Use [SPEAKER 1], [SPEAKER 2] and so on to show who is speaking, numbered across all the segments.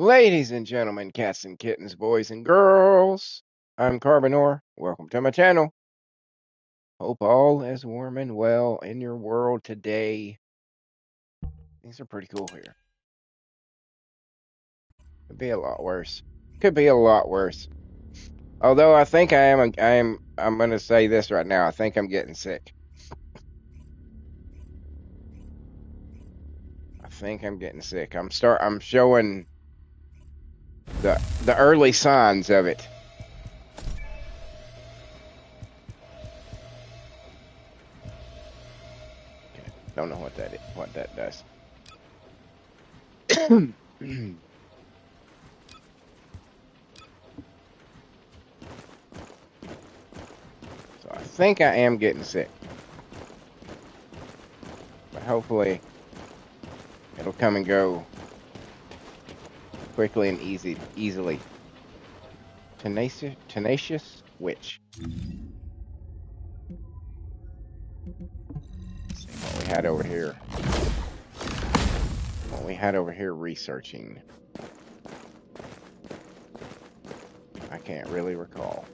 [SPEAKER 1] Ladies and gentlemen, cats and kittens, boys and girls, I'm Carbonor. Welcome to my channel. Hope all is warm and well in your world today. Things are pretty cool here. Could be a lot worse. Could be a lot worse. Although I think I'm going to say this right now. I think I'm getting sick. I think I'm getting sick. I'm showing the early signs of it. Okay. Don't know what that does. So I think I am getting sick. But hopefully it'll come and go quickly and easily. Tenacious witch. Let's see what we had over here. What we had over here researching. I can't really recall.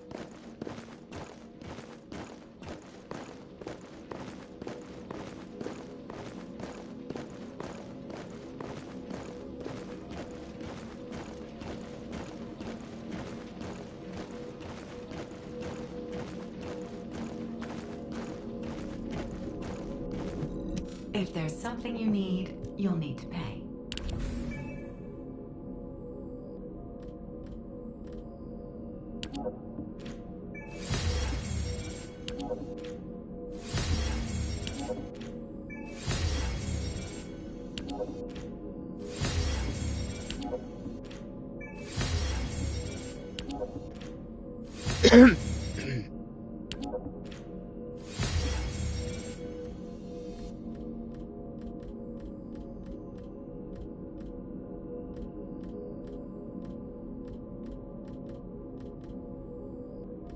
[SPEAKER 2] If there's something you need, you'll need to pay.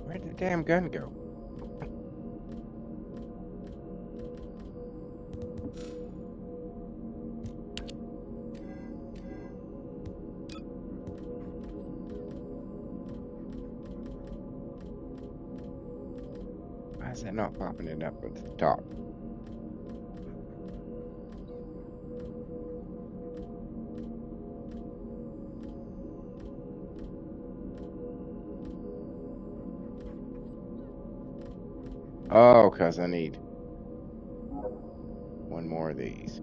[SPEAKER 1] Where'd the damn gun go? Why is that not popping it up at the top? Oh, because I need one more of these.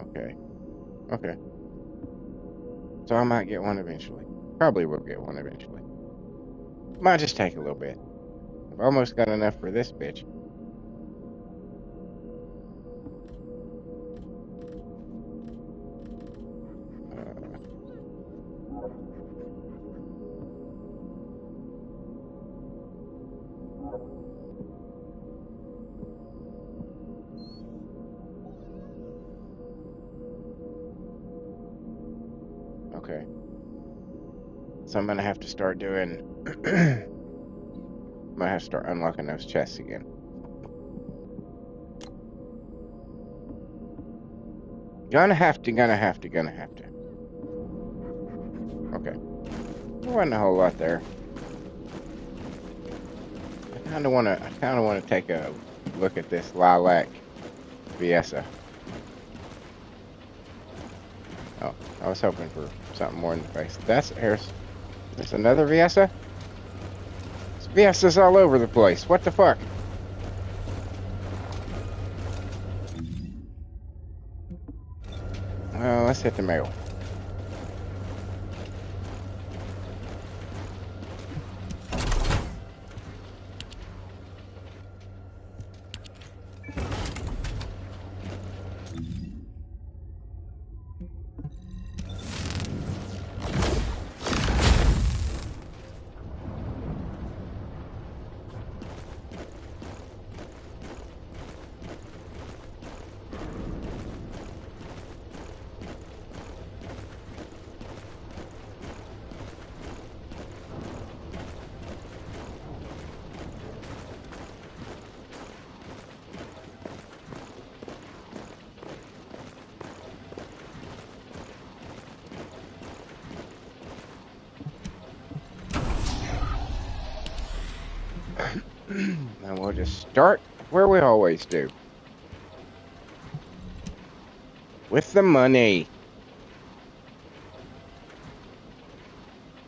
[SPEAKER 1] Okay. Okay. So I might get one eventually. Probably will get one eventually. Might just take a little bit. I've almost got enough for this bitch. Okay. So I'm gonna have to start doing. I'm gonna have to start unlocking those chests again. Gonna have to. Okay. There wasn't a whole lot there. I kinda wanna take a look at this lilac Fiesta. Oh, I was hoping for something more in the face. There's another Fiesta? There's Fiestas all over the place. What the fuck? Well, let's hit the mail. And we'll just start where we always do. With the money.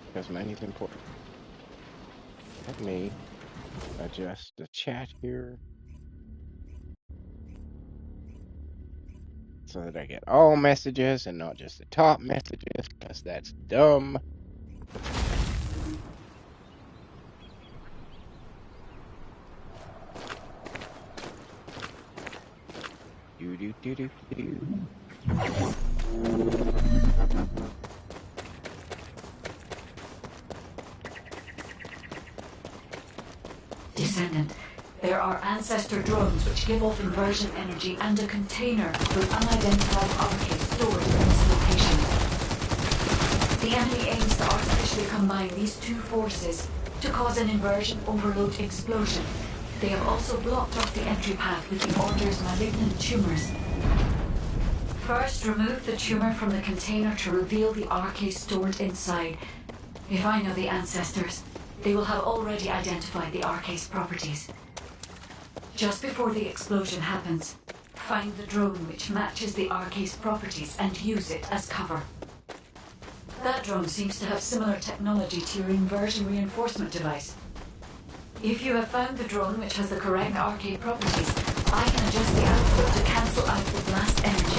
[SPEAKER 1] Because money's important. Let me adjust the chat here so that I get all messages and not just the top messages, because that's dumb. Do do do do do.
[SPEAKER 2] Descendant, there are ancestor drones which give off inversion energy and a container with unidentified archives stored in this location. The enemy aims to artificially combine these two forces to cause an inversion overload explosion. They have also blocked off the entry path with the Order's malignant tumors. First, remove the tumor from the container to reveal the archive stored inside. If I know the ancestors, they will have already identified the archive's properties. Just before the explosion happens, find the drone which matches the archive's properties and use it as cover. That drone seems to have similar technology to your inversion reinforcement device. If you have found the drone which has the correct archive properties, I can adjust the output to cancel out the blast energy.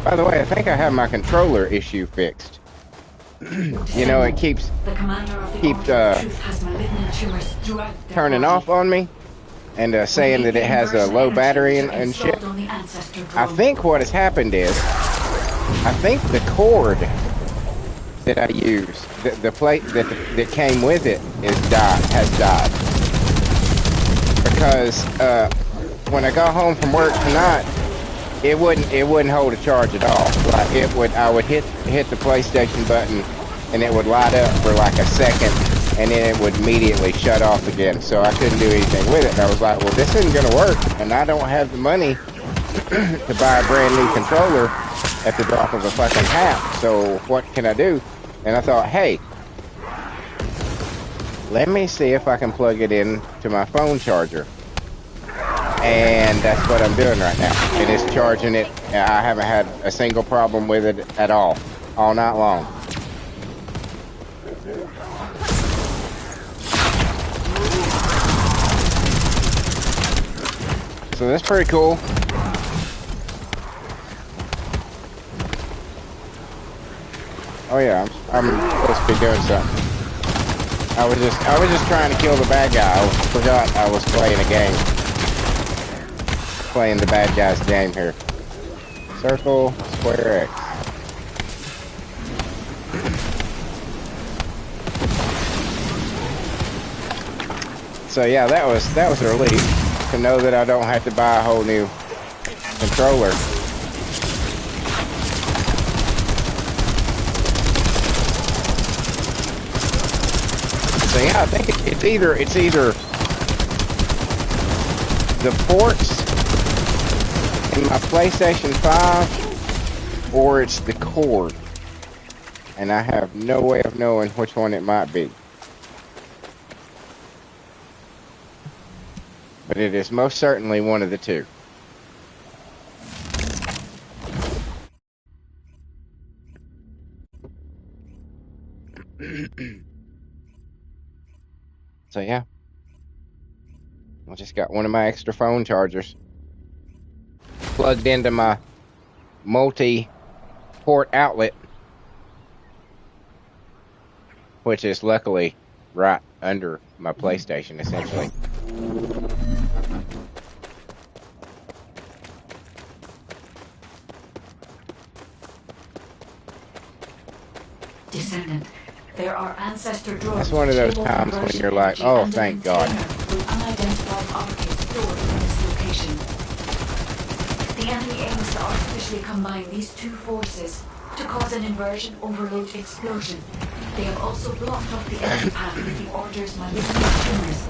[SPEAKER 1] By the way, I think I have my controller issue fixed. You know, it keeps turning off on me and saying that it has a low battery and shit. I think what has happened is, I think the cord that I use, the plate that came with it has died. Because when I got home from work tonight, it wouldn't hold a charge at all. Like I would hit the PlayStation button and it would light up for like a second and then it would immediately shut off again. So I couldn't do anything with it. And I was like, well, this isn't gonna work, and I don't have the money to buy a brand new controller at the drop of a fucking hat. So what can I do? And I thought, hey, let me see if I can plug it in to my phone charger. And that's what I'm doing right now. It is charging it. I haven't had a single problem with it at all night long. So that's pretty cool. Oh yeah, I'm supposed to be doing something. I was just trying to kill the bad guy. I forgot I was playing a game. Playing the bad guy's game here. Circle, square X. So yeah, that was a relief to know that I don't have to buy a whole new controller. So yeah, I think it's either the ports in my PlayStation 5 or it's the cord, and I have no way of knowing which one it might be. But it is most certainly one of the two. So yeah, I just got one of my extra phone chargers plugged into my multi-port outlet, which is luckily right under my PlayStation, essentially.
[SPEAKER 2] Descendant, there There are ancestor drones.
[SPEAKER 1] That's one of those
[SPEAKER 2] which
[SPEAKER 1] times when you're like,
[SPEAKER 2] energy
[SPEAKER 1] oh,
[SPEAKER 2] and a
[SPEAKER 1] thank God.
[SPEAKER 2] container with unidentified objects stored in this location. The enemy aims to artificially combine these two forces to cause an inversion overload explosion. They have also blocked off the enemy path with the Order's malignant tumors.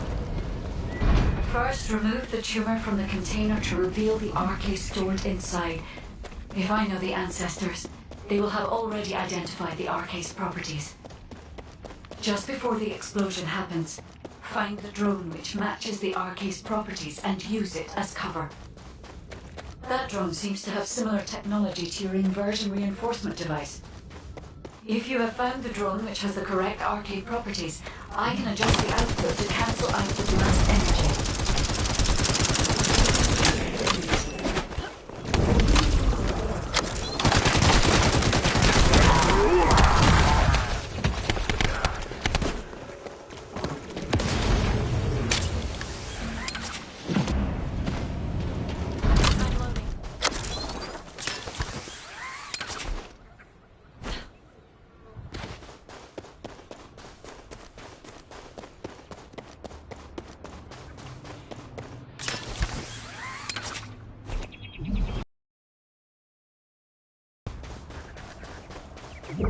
[SPEAKER 2] First, remove the tumor from the container to reveal the RK stored inside. If I know the ancestors, they will have already identified the RK's properties. Just before the explosion happens, find the drone which matches the RK's properties and use it as cover. That drone seems to have similar technology to your inversion reinforcement device. If you have found the drone which has the correct RK properties, I can adjust the output to cancel out the blast energy.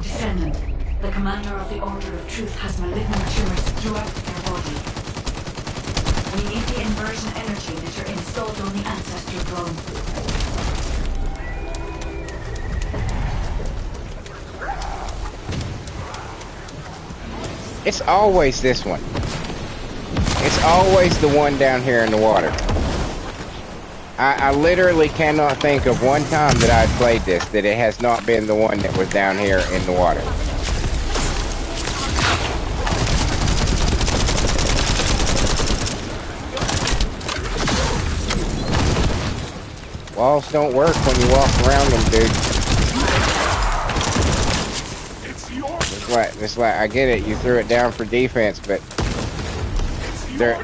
[SPEAKER 2] Descendant, the commander of the Order of Truth has malignant tumors throughout their body. We need the inversion energy emitter installed on the ancestor drone.
[SPEAKER 1] It's always this one. It's always the one down here in the water. I literally cannot think of one time that I've played this that it has not been the one that was down here in the water. Walls don't work when you walk around them, dude. It's like I get it, you threw it down for defense, but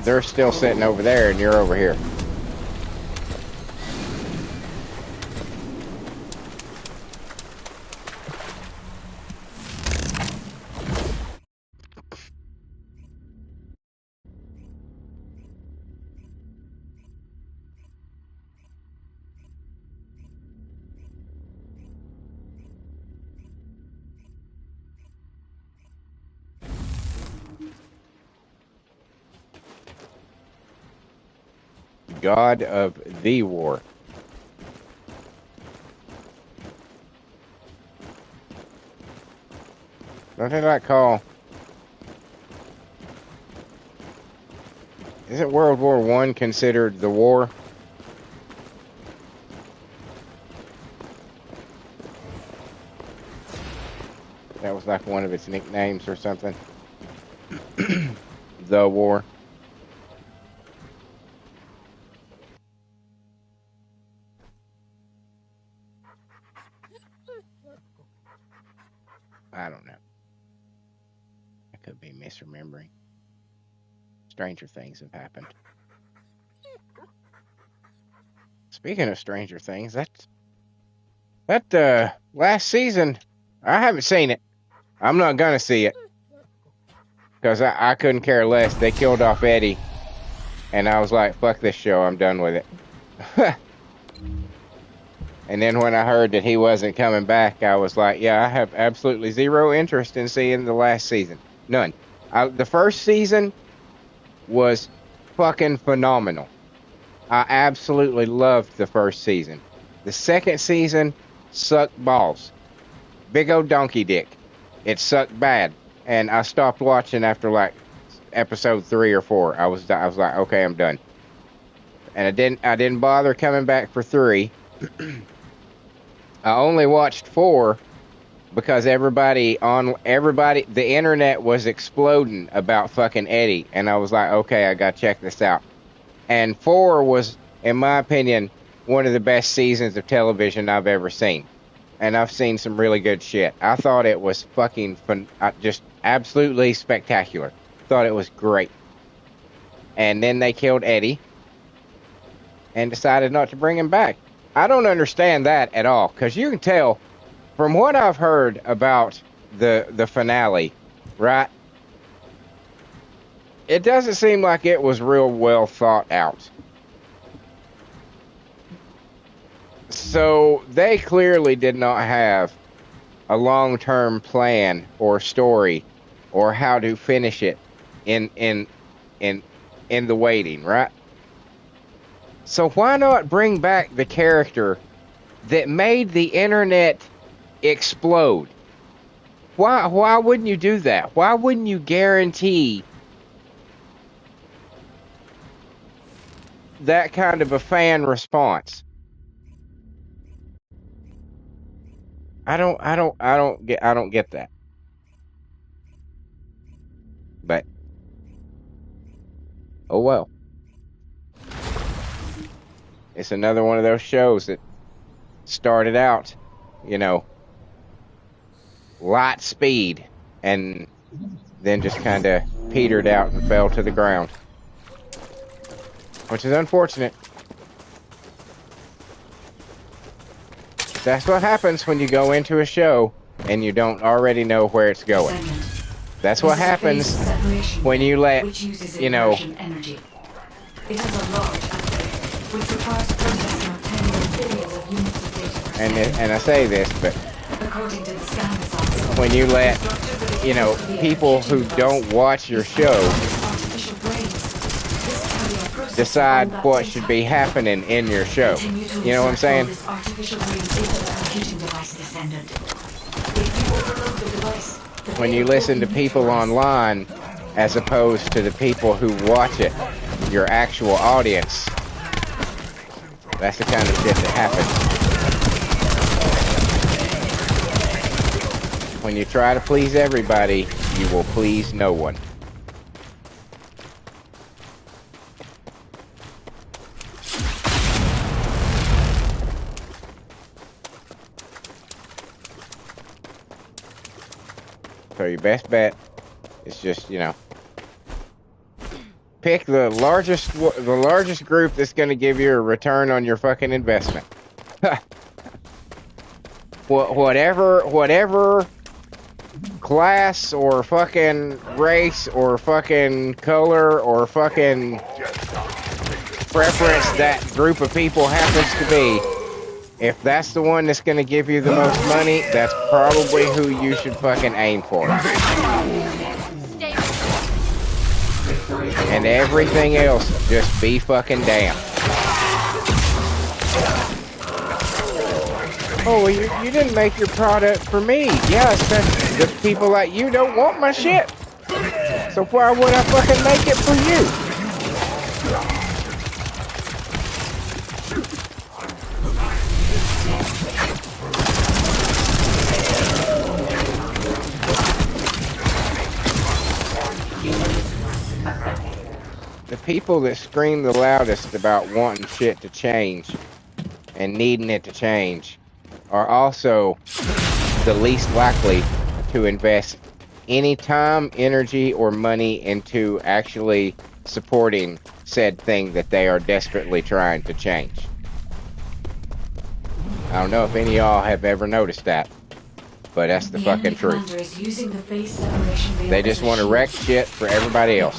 [SPEAKER 1] they're still sitting over there and you're over here. God of the War. What did I call? Isn't World War I considered the war? That was like one of its nicknames or something. The war. I don't know. I could be misremembering. Stranger things have happened. Speaking of Stranger Things, that last season, I haven't seen it. I'm not gonna see it because I couldn't care less. They killed off Eddie, and I was like, "Fuck this show. I'm done with it." And then when I heard that he wasn't coming back, I was like, "Yeah, I have absolutely zero interest in seeing the last season. None." The first season was fucking phenomenal. I absolutely loved the first season. The second season sucked balls. Big old donkey dick. It sucked bad. And I stopped watching after like episode 3 or 4. I was like, okay, I'm done. And I didn't bother coming back for 3. I only watched 4 because the internet was exploding about fucking Eddie. And I was like, okay, I gotta check this out. And 4 was, in my opinion, one of the best seasons of television I've ever seen. And I've seen some really good shit. I thought it was fucking fun, just absolutely spectacular. Thought it was great. And then they killed Eddie and decided not to bring him back. I don't understand that at all, because you can tell from what I've heard about the finale right? It doesn't seem like it was real well thought out. So they clearly did not have a long-term plan or story or how to finish it in in in the waiting, right? So why not bring back the character that made the internet explode? Why wouldn't you do that? Why wouldn't you guarantee that kind of a fan response? I don't get that. But oh well. It's another one of those shows that started out, you know, light speed and then just kind of petered out and fell to the ground, which is unfortunate. That's what happens when you go into a show and you don't already know where it's going. That's what happens when you let, you know,
[SPEAKER 2] energy. It has a large upgrade, which requires processing of 10 billions of units of data.
[SPEAKER 1] And I say this, but
[SPEAKER 2] according to the scan results,
[SPEAKER 1] when you let, you know, people who don't watch your show decide what should be happening in your show. You know what I'm saying? When you listen to people online as opposed to the people who watch it, your actual audience, that's the kind of shit that happens. When you try to please everybody, you will please no one. So your best bet is just, you know, pick the largest group that's going to give you a return on your fucking investment. whatever class or fucking race or fucking color or fucking preference that group of people happens to be, if that's the one that's going to give you the most money, that's probably who you should fucking aim for. And everything else, just be fucking damned. Oh, well, you didn't make your product for me. Yeah, the people like you don't want my shit. So why would I fucking make it for you? The people that scream the loudest about wanting shit to change and needing it to change are also the least likely to invest any time, energy, or money into actually supporting said thing that they are desperately trying to change. I don't know if any of y'all have ever noticed that, but that's the fucking truth. They just want to wreck shit for everybody else.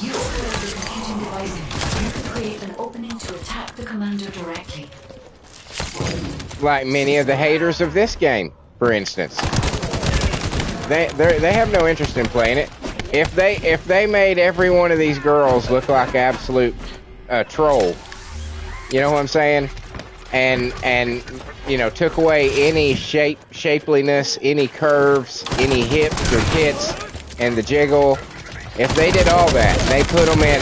[SPEAKER 2] Create an opening to attack the commander directly.
[SPEAKER 1] Like many of the haters of this game, for instance. They have no interest in playing it. If they made every one of these girls look like absolute troll, you know what I'm saying? And you know, took away any shapeliness, any curves, any hips or tits, and the jiggle. If they did all that, they put them in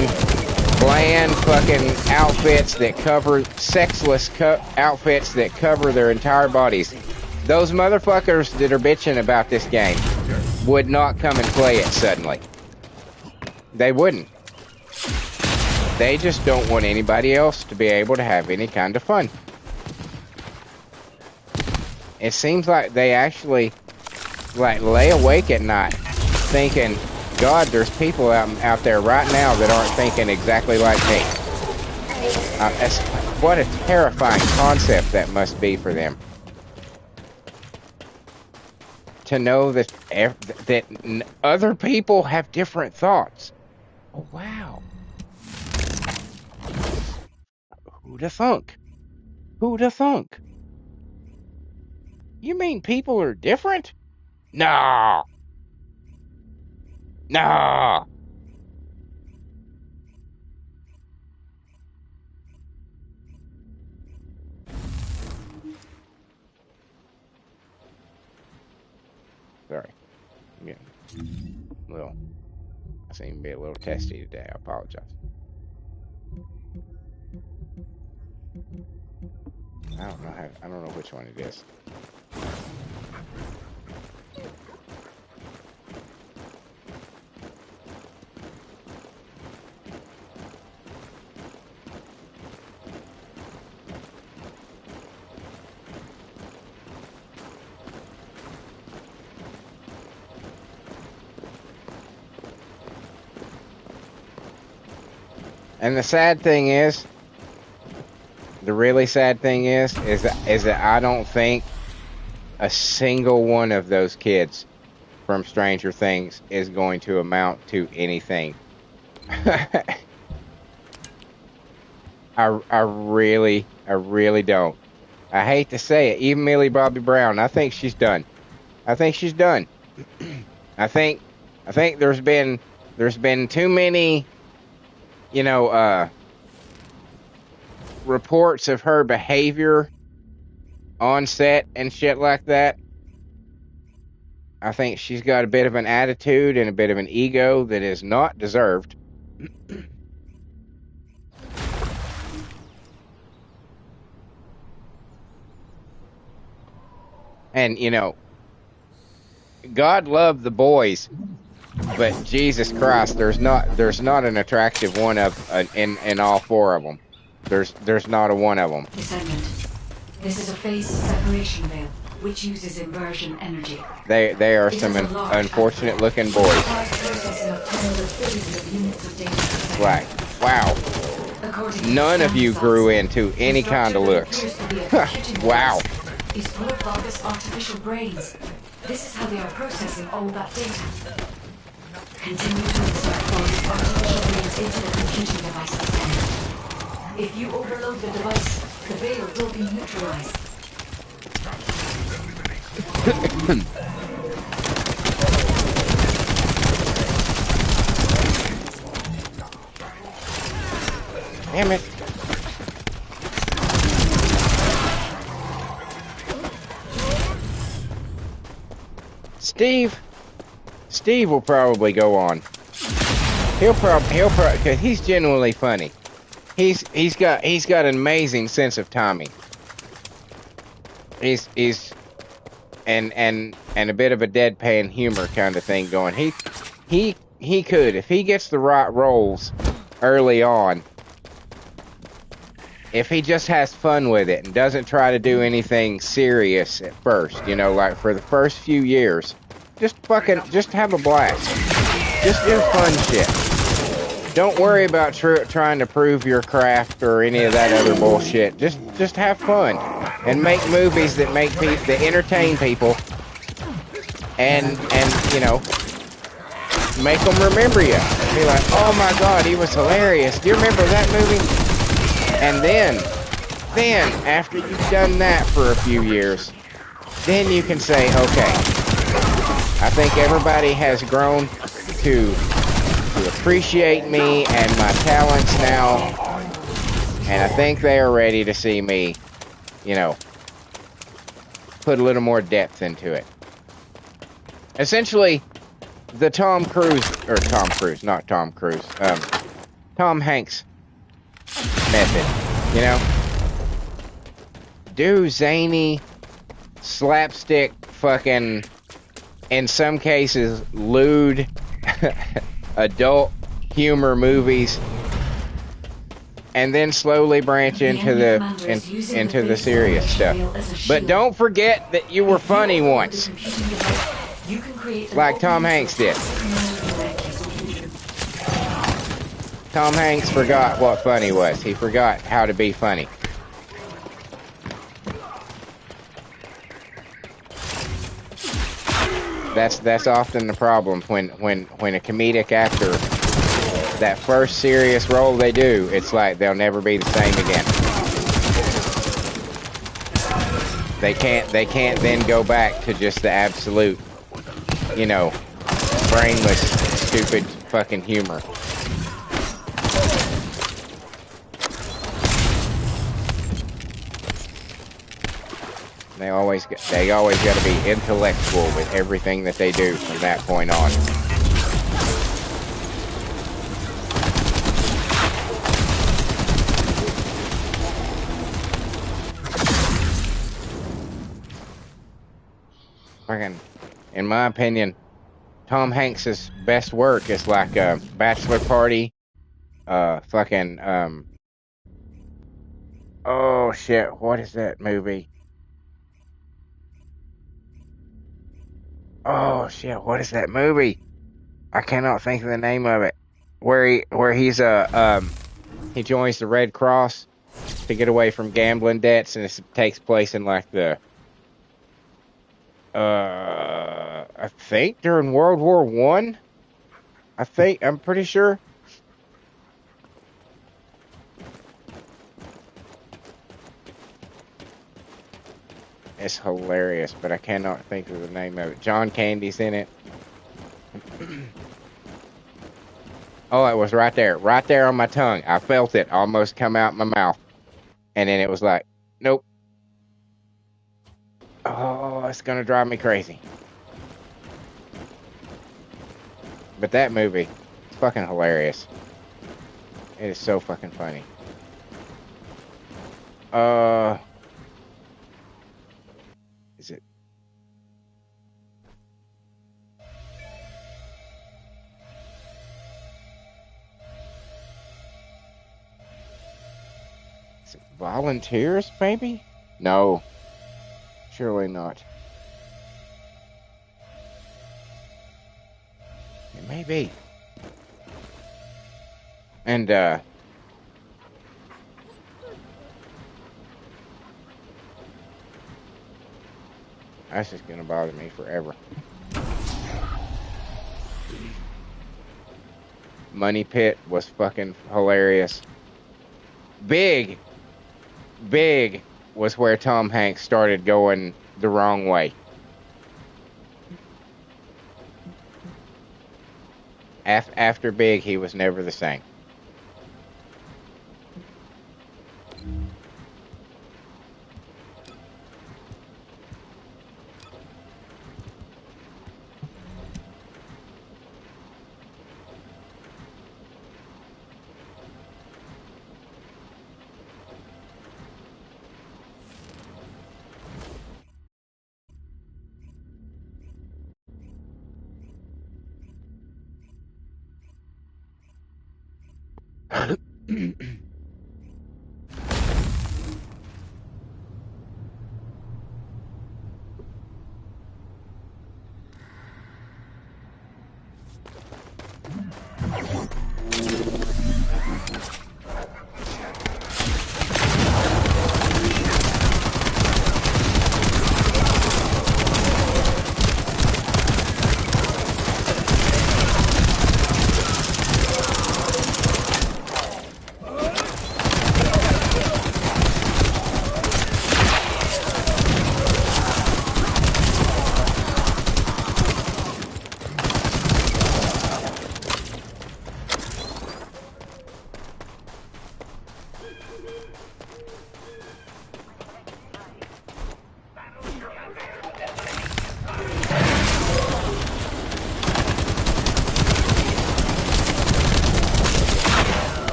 [SPEAKER 1] bland fucking outfits that cover, sexless outfits that cover their entire bodies, those motherfuckers that are bitching about this game would not come and play it suddenly. They wouldn't. They just don't want anybody else to be able to have any kind of fun. It seems like they actually like lay awake at night thinking, God, there's people out there right now that aren't thinking exactly like me. What a terrifying concept that must be for them. to know that other people have different thoughts. Oh, wow. Who'da thunk? Who'da thunk? You mean people are different? Nah. Nah. Sorry. Yeah. Well, I seem to be a little testy today. I apologize. I don't know which one it is. And the sad thing is, the really sad thing is that I don't think a single one of those kids from Stranger Things is going to amount to anything. I really don't. I hate to say it. Even Millie Bobby Brown, I think she's done. I think she's done. I think there's been too many, reports of her behavior on set and shit like that. I think she's got a bit of an attitude and a bit of an ego that is not deserved. And God loved the boys, but Jesus Christ, there's not an attractive one in all four of them. There's not a one of them.
[SPEAKER 2] Descendant. This is a phase separation veil, which uses inversion energy.
[SPEAKER 1] They are some unfortunate looking boys. Right. Wow. None of you grew into any kind of looks. Wow.
[SPEAKER 2] Is full of bulbous artificial brains. This is how they are processing all that data. Continue to insert bulbous artificial brains into the computing devices. If you overload the device, the veil will be neutralized.
[SPEAKER 1] Damn it. Steve will probably go on. He'll probably, cause he's genuinely funny. He's got an amazing sense of timing. He's and a bit of a deadpan humor kind of thing going. He could, if he gets the right roles early on, if he just has fun with it and doesn't try to do anything serious at first, like for the first few years, just have a blast. Just do fun shit. Don't worry about trying to prove your craft or any of that other bullshit. Just have fun and make movies that that entertain people and make them remember you. Be like, oh my God, he was hilarious. Do you remember that movie? And then after you've done that for a few years, then you can say, okay, I think everybody has grown to appreciate me and my talents now, and I think they are ready to see me, put a little more depth into it. Essentially, the Tom Hanks method, do zany, slapstick, fucking, in some cases, lewd, adult humor movies, and then slowly branch into the serious stuff. But don't forget that you were funny once, like Tom Hanks did. Tom Hanks forgot what funny was. He forgot how to be funny. That's often the problem when a comedic actor, that first serious role they do, it's like they'll never be the same again. They can't then go back to just the absolute, you know, brainless, stupid fucking humor. They always got to be intellectual with everything that they do from that point on. Fucking, in my opinion, Tom Hanks's best work is like a Bachelor Party, fucking oh shit, what is that movie? Oh shit, what is that movie? I cannot think of the name of it. Where he's he joins the Red Cross to get away from gambling debts, and it takes place in like the I think during World War One. I'm pretty sure. It's hilarious, but I cannot think of the name of it. John Candy's in it. Oh, it was right there on my tongue. I felt it almost come out my mouth, and then it was like, nope. Oh, it's gonna drive me crazy. But that movie, it's fucking hilarious. It is so fucking funny. Is it? Is it Volunteers, maybe? No, surely not. It may be. And that's just gonna bother me forever. Money Pit was fucking hilarious. Big was where Tom Hanks started going the wrong way. After Big, he was never the same.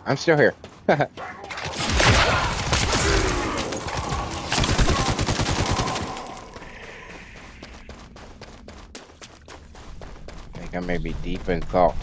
[SPEAKER 1] I'm still here. I think I may be deep in thought.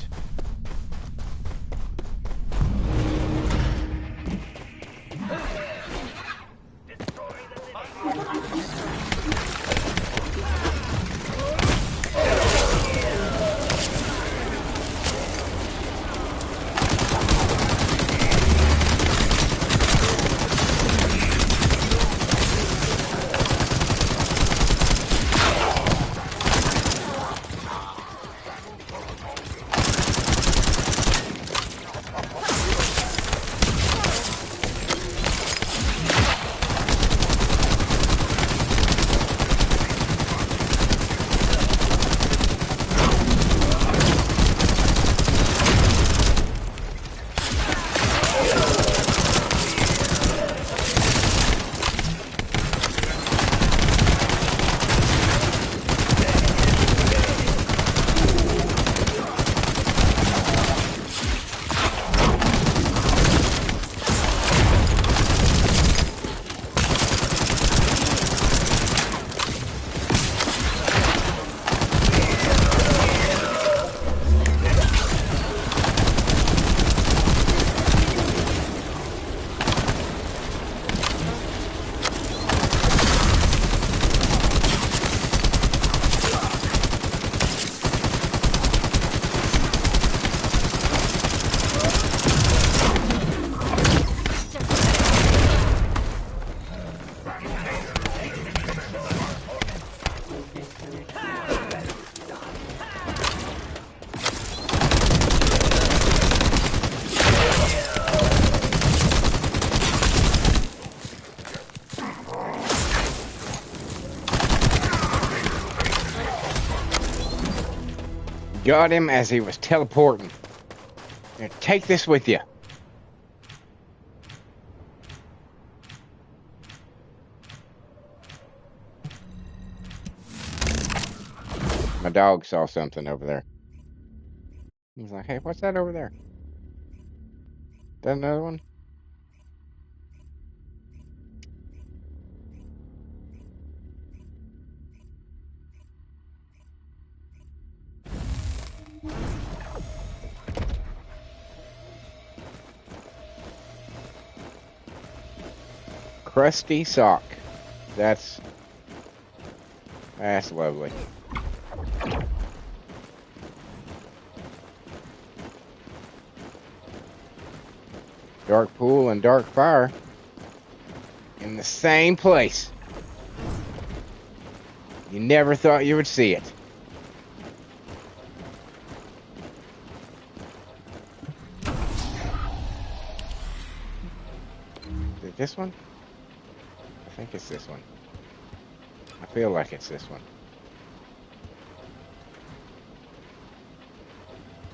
[SPEAKER 1] Got him as he was teleporting. Here, take this with you. My dog saw something over there. He's like, hey, what's that over there? That another one? Crusty sock. That's lovely. Dark pool and dark fire in the same place. You never thought you would see it. Is it this one? I think it's this one. I feel like it's this one.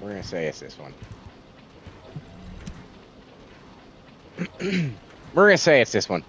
[SPEAKER 1] We're gonna say it's this one. We're gonna say it's this one.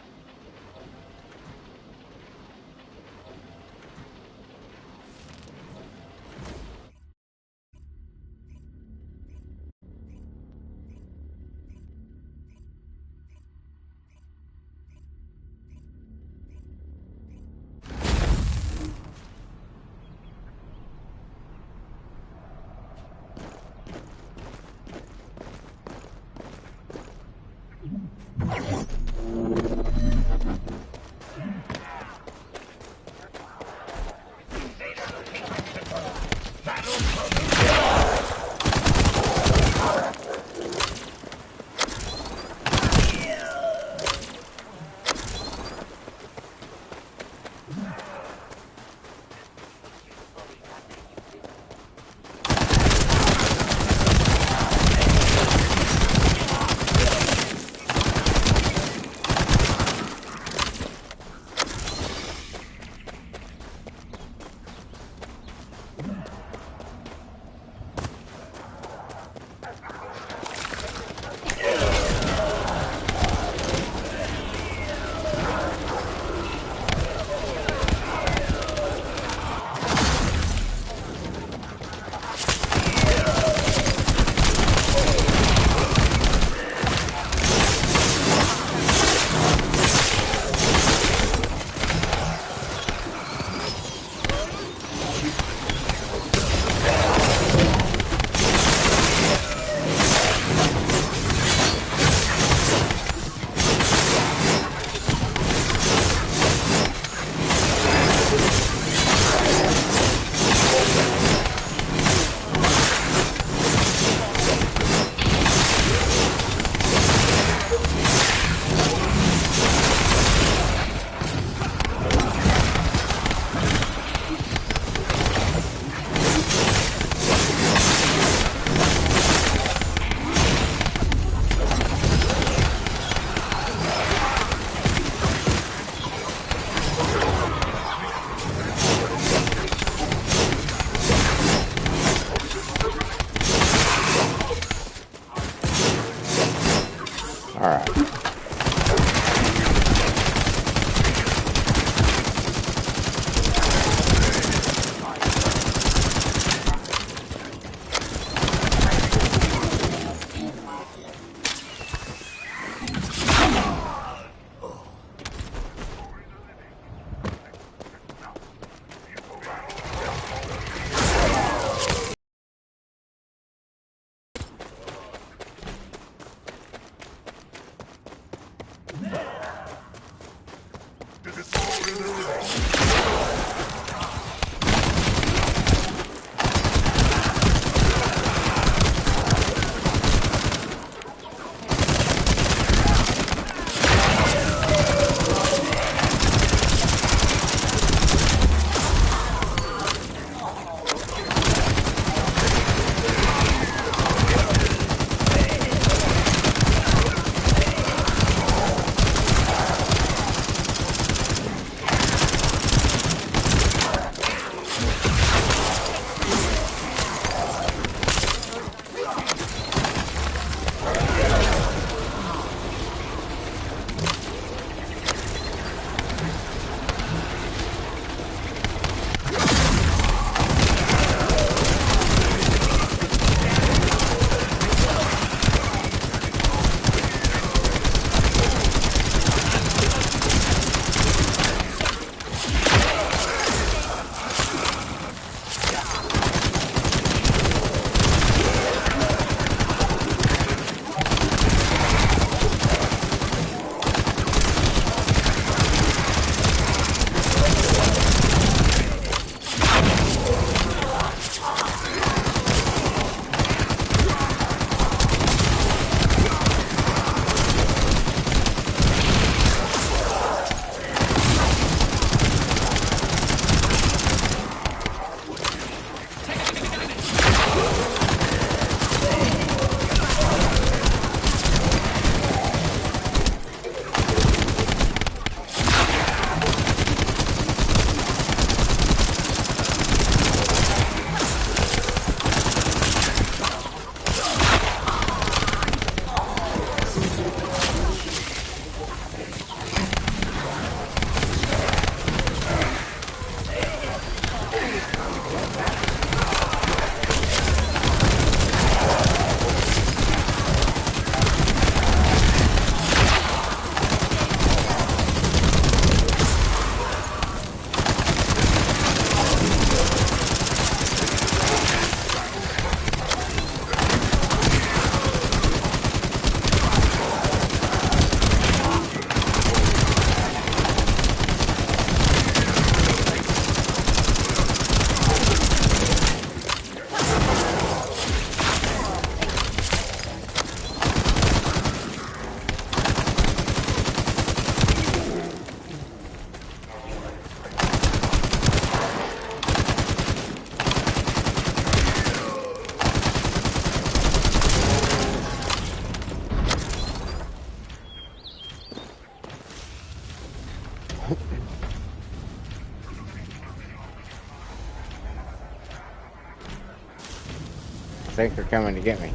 [SPEAKER 1] I think they're coming to get me.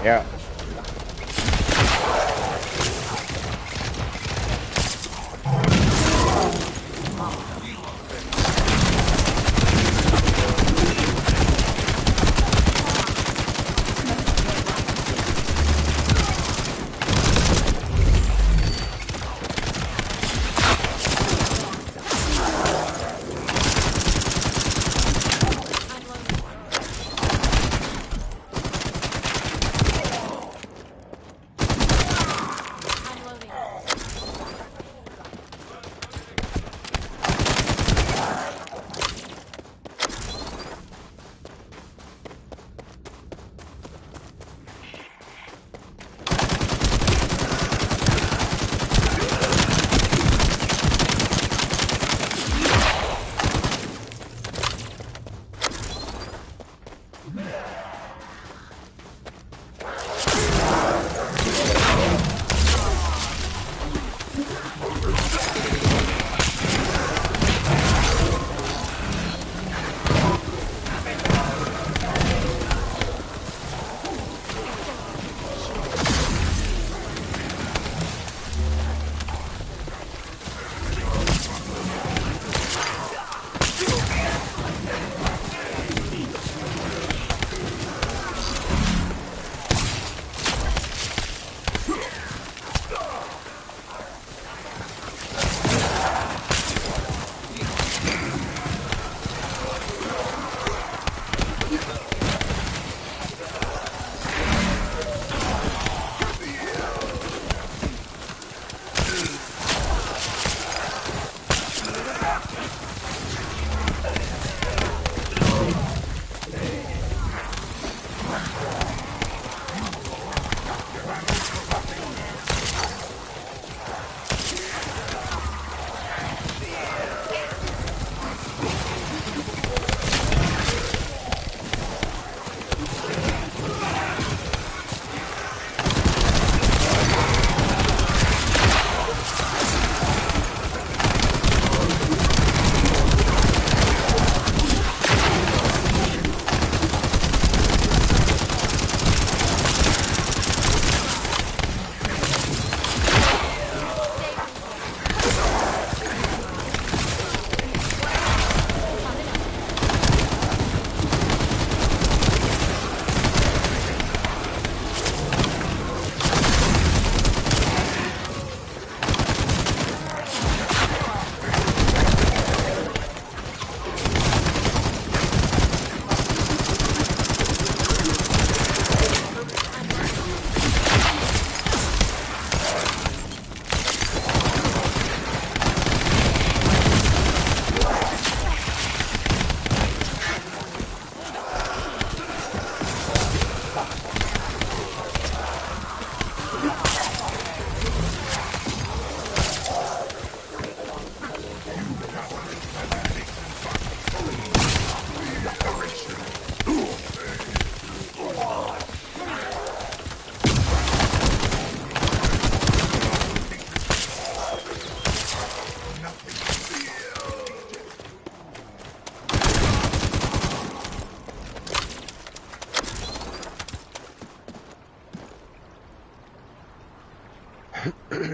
[SPEAKER 1] Yeah.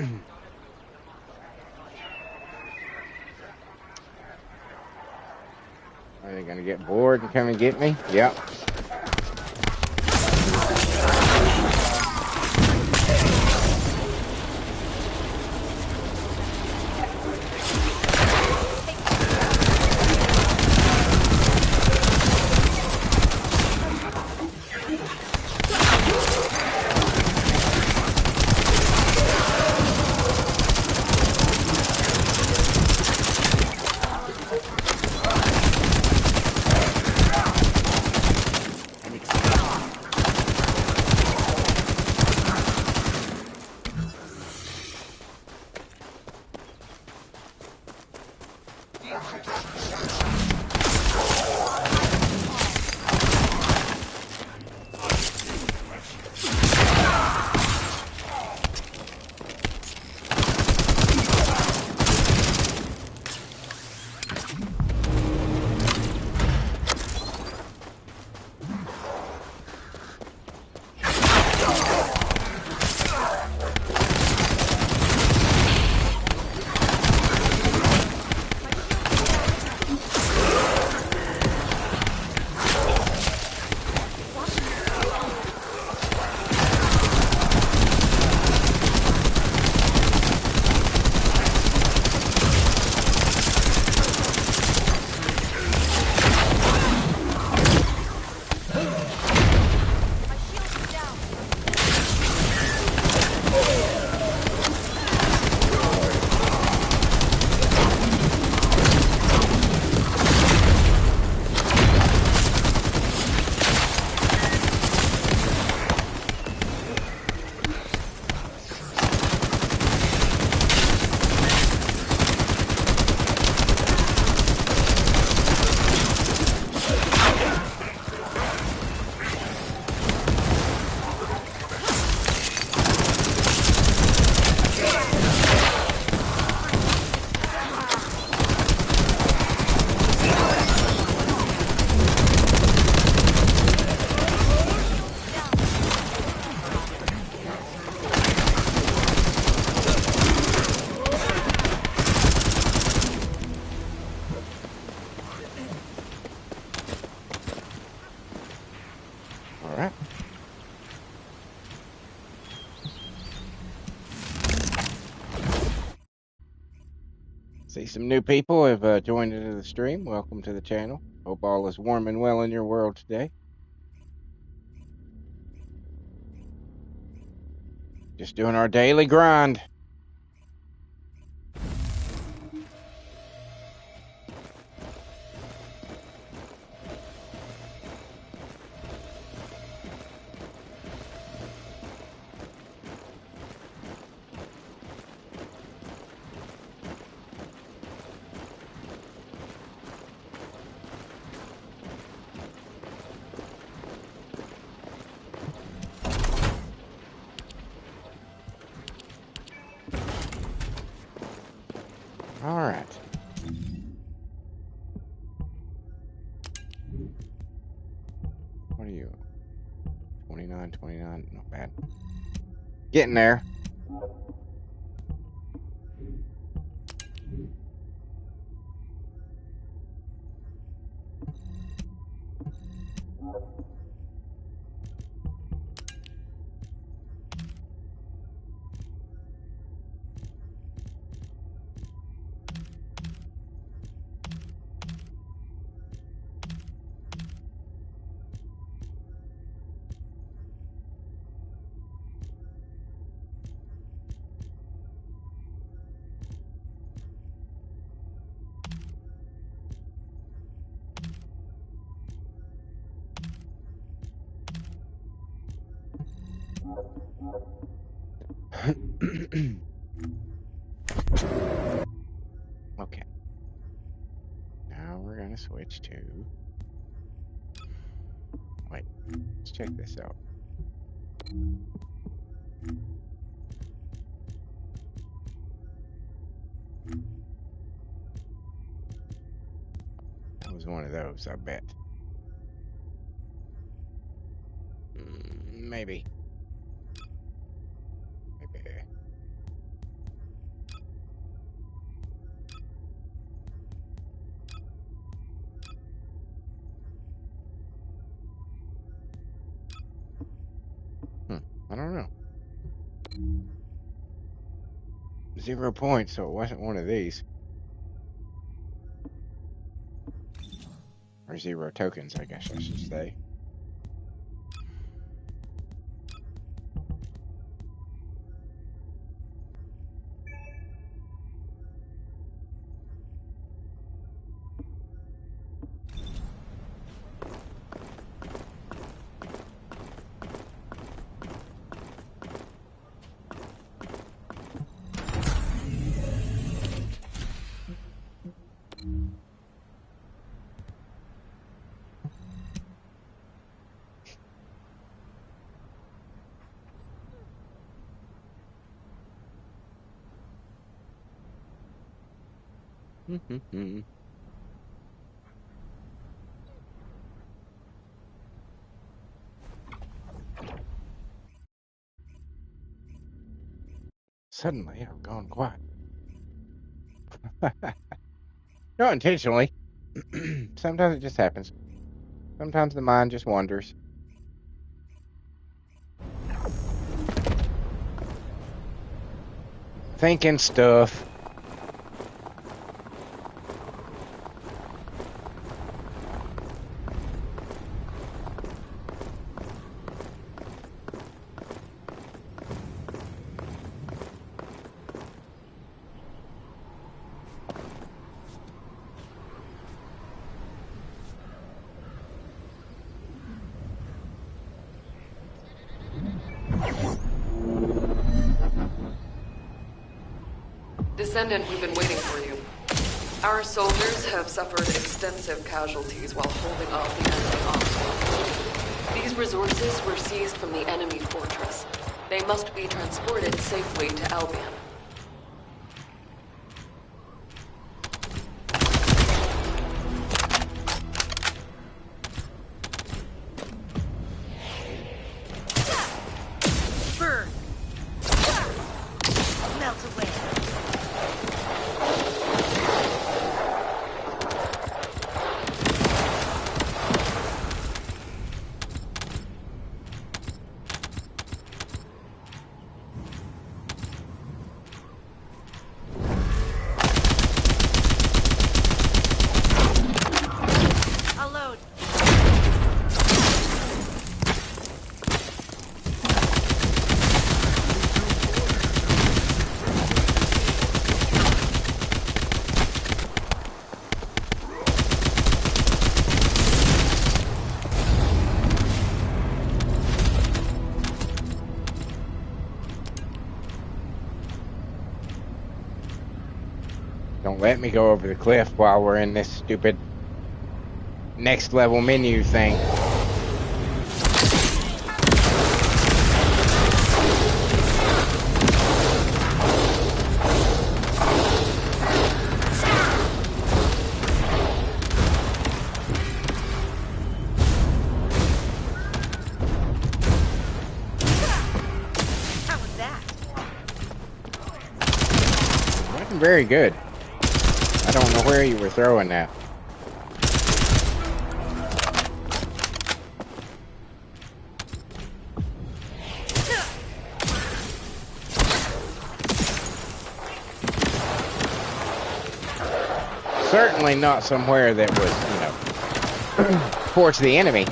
[SPEAKER 1] Are they gonna get bored and come and get me? Yep. All right. See some new people have joined into the stream. Welcome to the channel. Hope all is warm and well in your world today. Just doing our daily grind. All right. What are you? 29, 29. Not bad. Getting there. Okay. Now we're going to switch to... Wait, let's check this out. That was one of those, I bet. Maybe. Maybe. 0 points, so it wasn't one of these. Or 0 tokens, I guess I should say. Suddenly, I've gone quiet. Not intentionally. Sometimes it just happens. Sometimes the mind just wanders. Thinking stuff.
[SPEAKER 3] Descendant, we've been waiting for you. Our soldiers have suffered extensive casualties while holding off the enemy onslaught. These resources were seized from the enemy fortress. They must be transported safely to Albion.
[SPEAKER 4] Burn! Melt away! I'll load.
[SPEAKER 1] Don't let me go over the cliff while we're in this stupid next level menu thing.
[SPEAKER 4] How was that?
[SPEAKER 1] Wasn't very good. I don't know where you were throwing that. Certainly not somewhere that was, towards the enemy.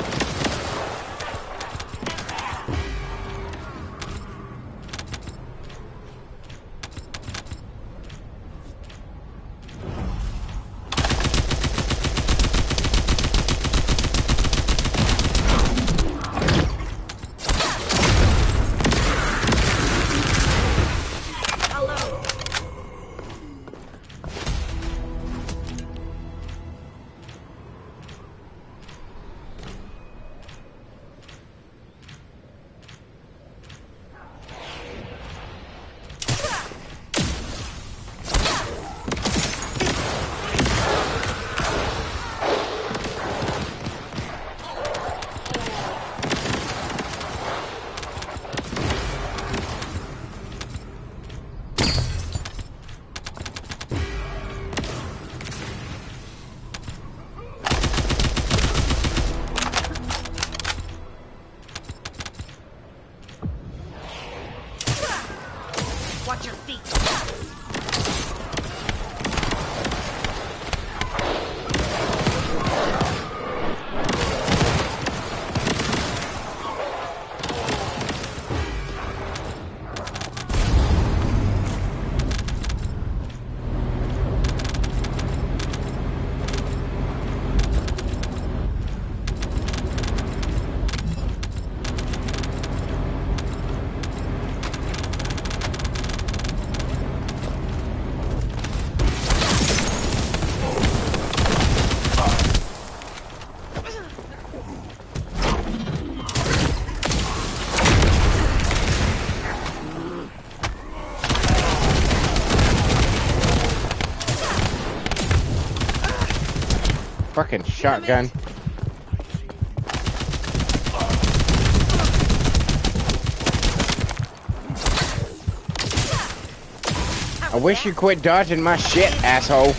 [SPEAKER 4] I'll load.
[SPEAKER 1] fucking shotgun. I wish you quit dodging my shit, asshole.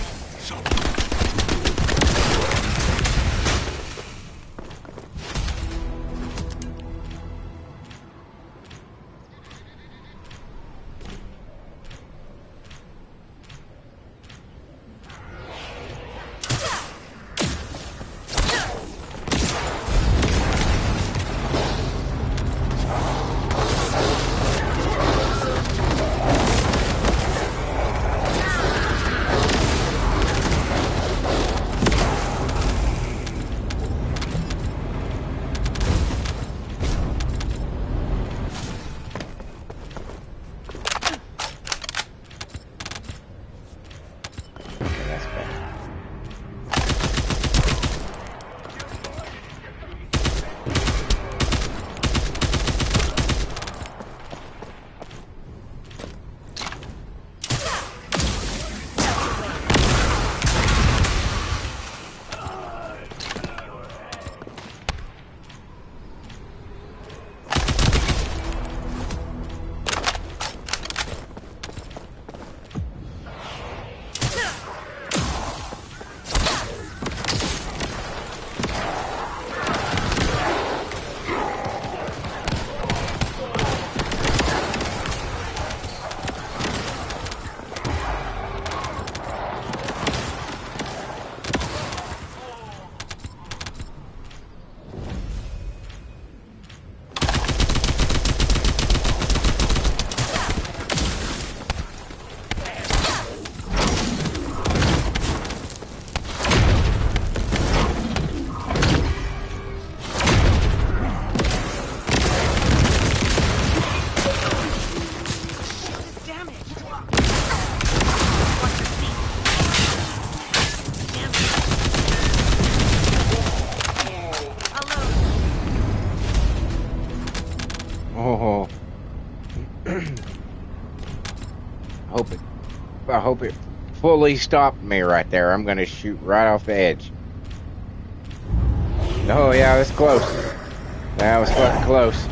[SPEAKER 1] I hope it fully stopped me right there. I'm gonna shoot right off the edge. Oh yeah, that's close. That was fucking close.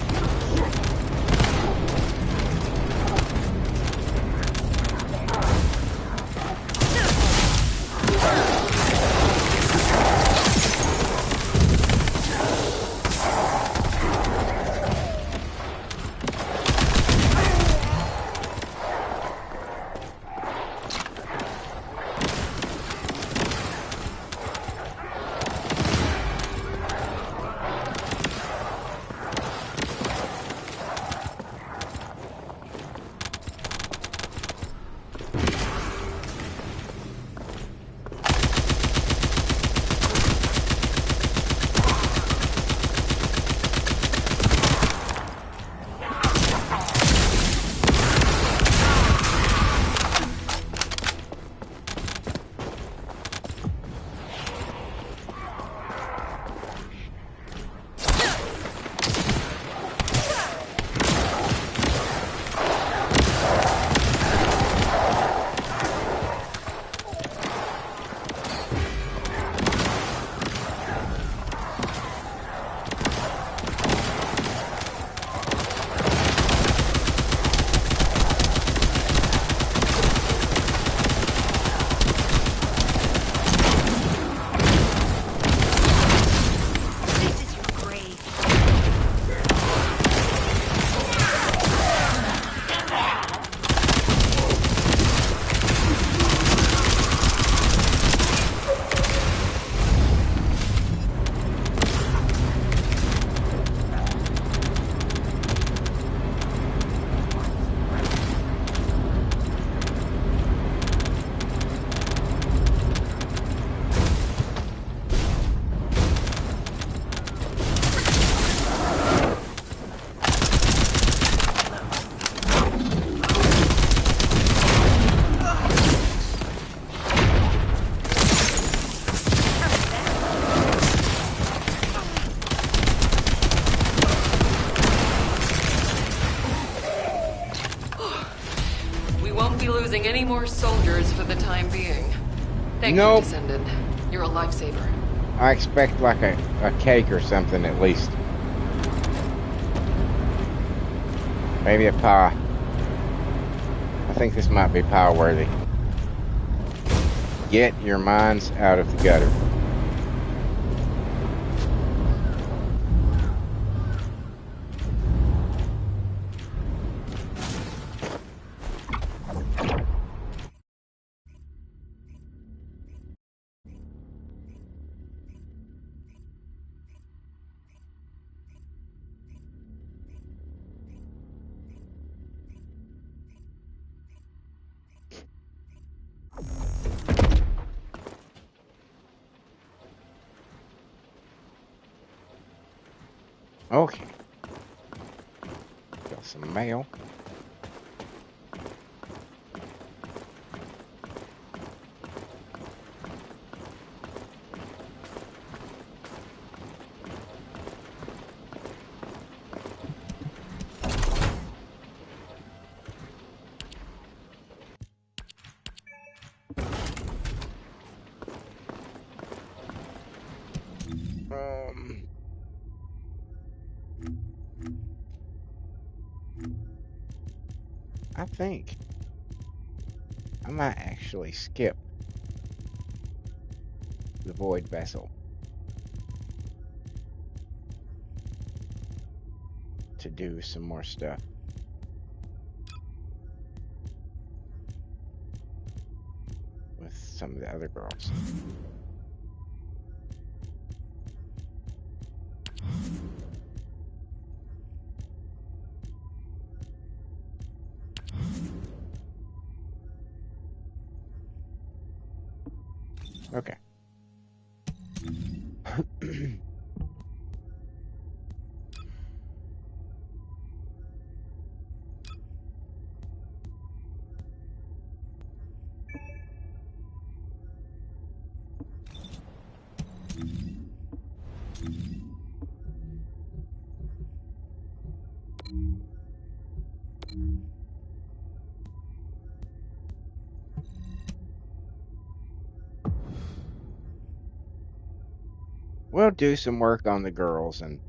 [SPEAKER 3] Any more soldiers for the time being. Thank you, Descendant. You're a lifesaver.
[SPEAKER 1] I expect like a cake or something at least. Maybe a pie. I think this might be pie worthy. Get your minds out of the gutter. Okay. Got some mail. I think I might actually skip the void vessel to do some more stuff with some of the other girls. Okay. We'll do some work on the girls and,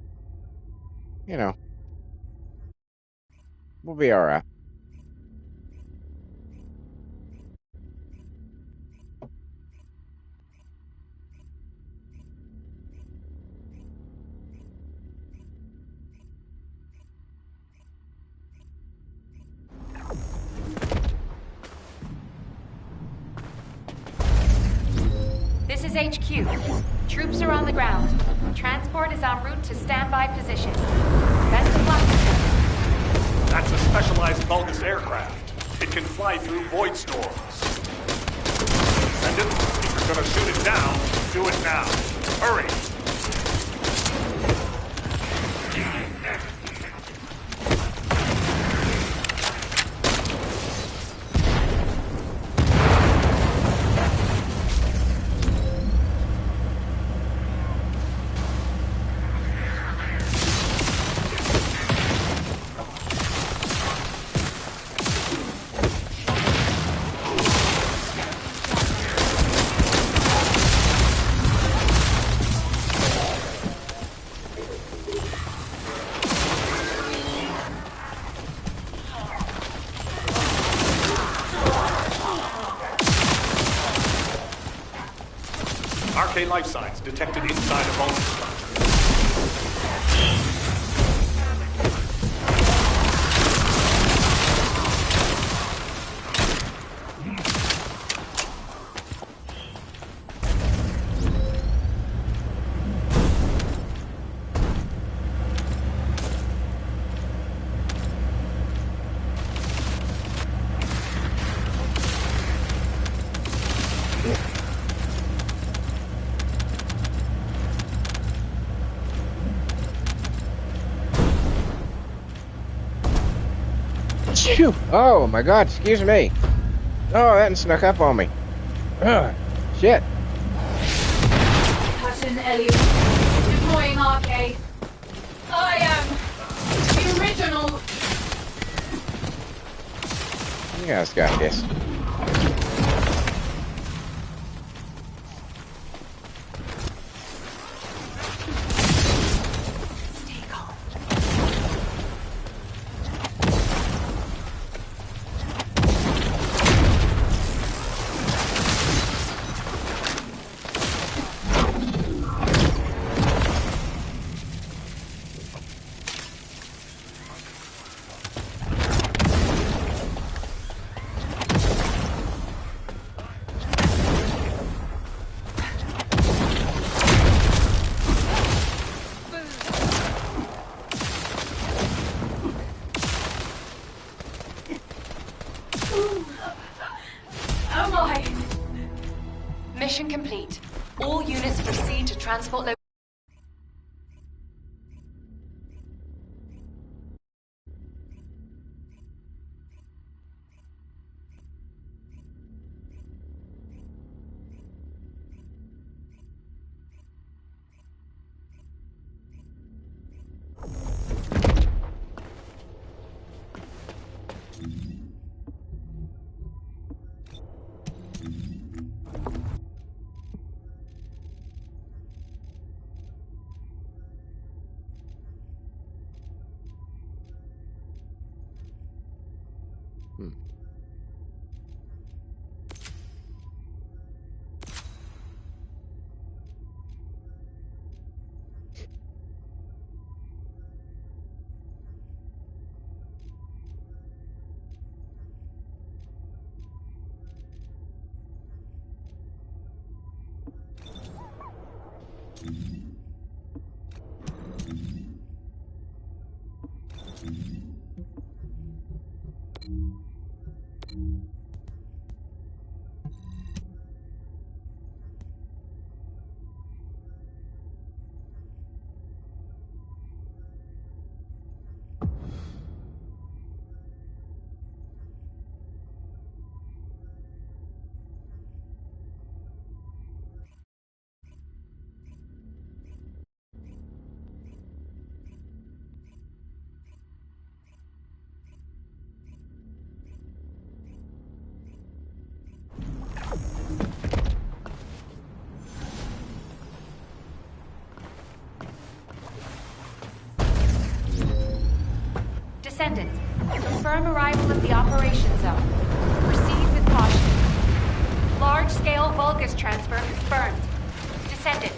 [SPEAKER 1] you know, we'll be all right.
[SPEAKER 5] This is HQ. Troops are on the ground. Transport is en route to standby position. Best of luck.
[SPEAKER 6] That's a specialized Vulgus aircraft. It can fly through void storms. Descendant, if you're gonna shoot it down, do it now. Hurry! Arcane life signs detected inside a Vulcan structure.
[SPEAKER 1] Phew. Oh my god, excuse me. Oh, that snuck up on me. Ugh, shit.
[SPEAKER 2] Captain Elliot, deploying arcade. I am the original.
[SPEAKER 1] You guys got this.
[SPEAKER 5] Mission complete. All units proceed to transport location. Descendant, confirm arrival of the operation zone. Proceed with caution. Large-scale Vulgus transfer confirmed. Descendant,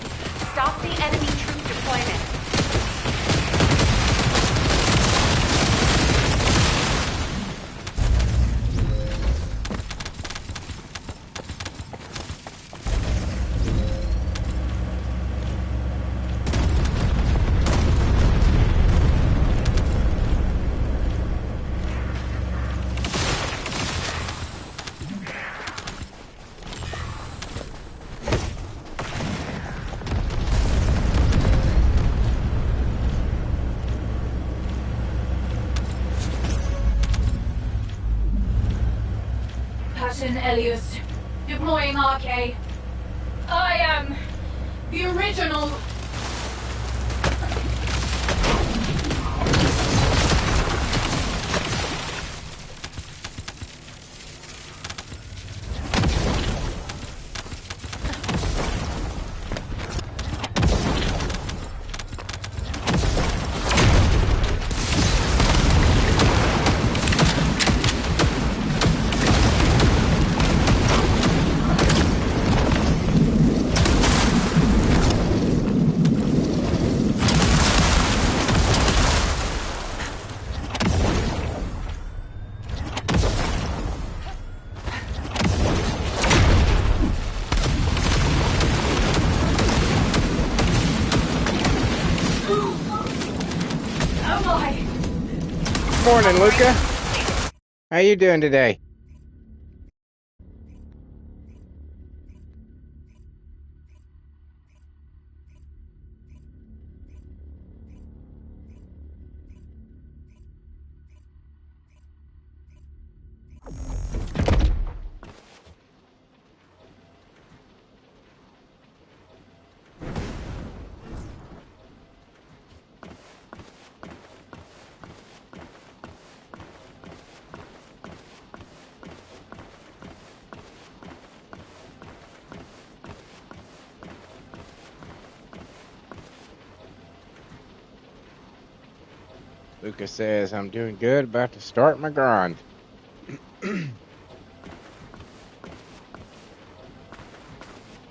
[SPEAKER 5] stop the enemy troop deployment.
[SPEAKER 2] Elias, deploying RK. I am the original.
[SPEAKER 1] Morning, Luca. How you doing today? Luca says, I'm doing good, about to start my grind.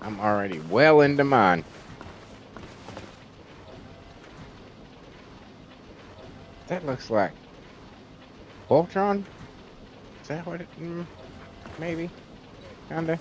[SPEAKER 1] I'm already well into mine. That looks like Voltron? Is that what it... maybe? Kinda.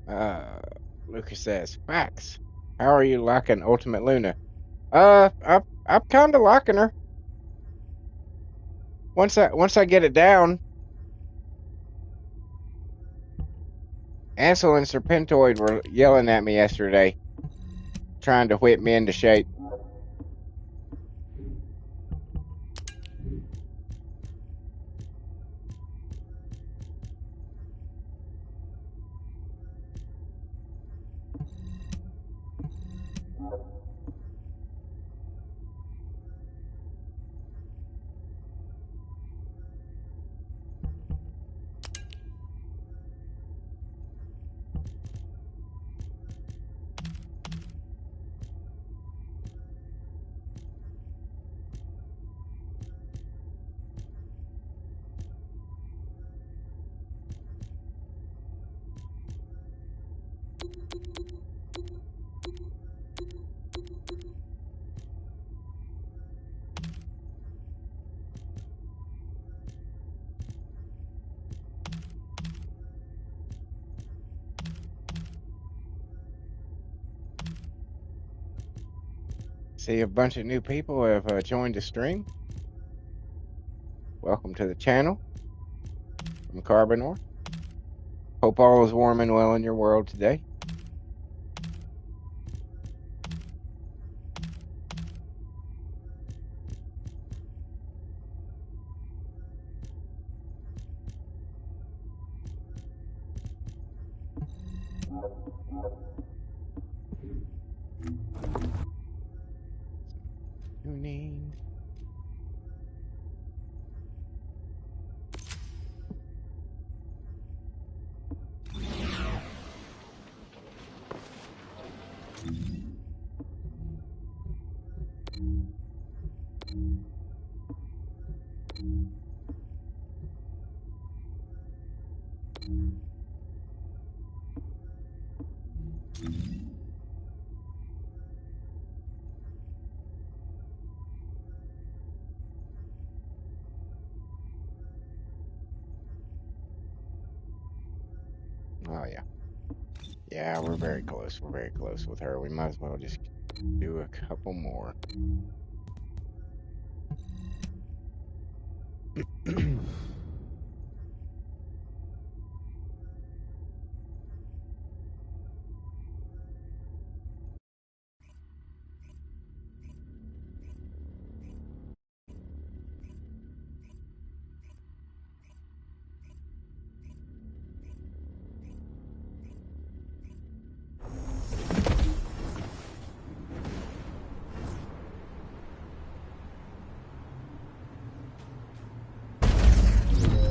[SPEAKER 1] Uh, Lucas says, facts. How are you liking Ultimate Luna? I'm kind of liking her. Once I get it down, Ansel and Serpentoid were yelling at me yesterday, trying to whip me into shape. See a bunch of new people have joined the stream. Welcome to the channel. I'm Carbonor. Hope all is warm and well in your world today. Tuning. Oh yeah. Yeah, we're very close. We're very close with her. We might as well just do a couple more.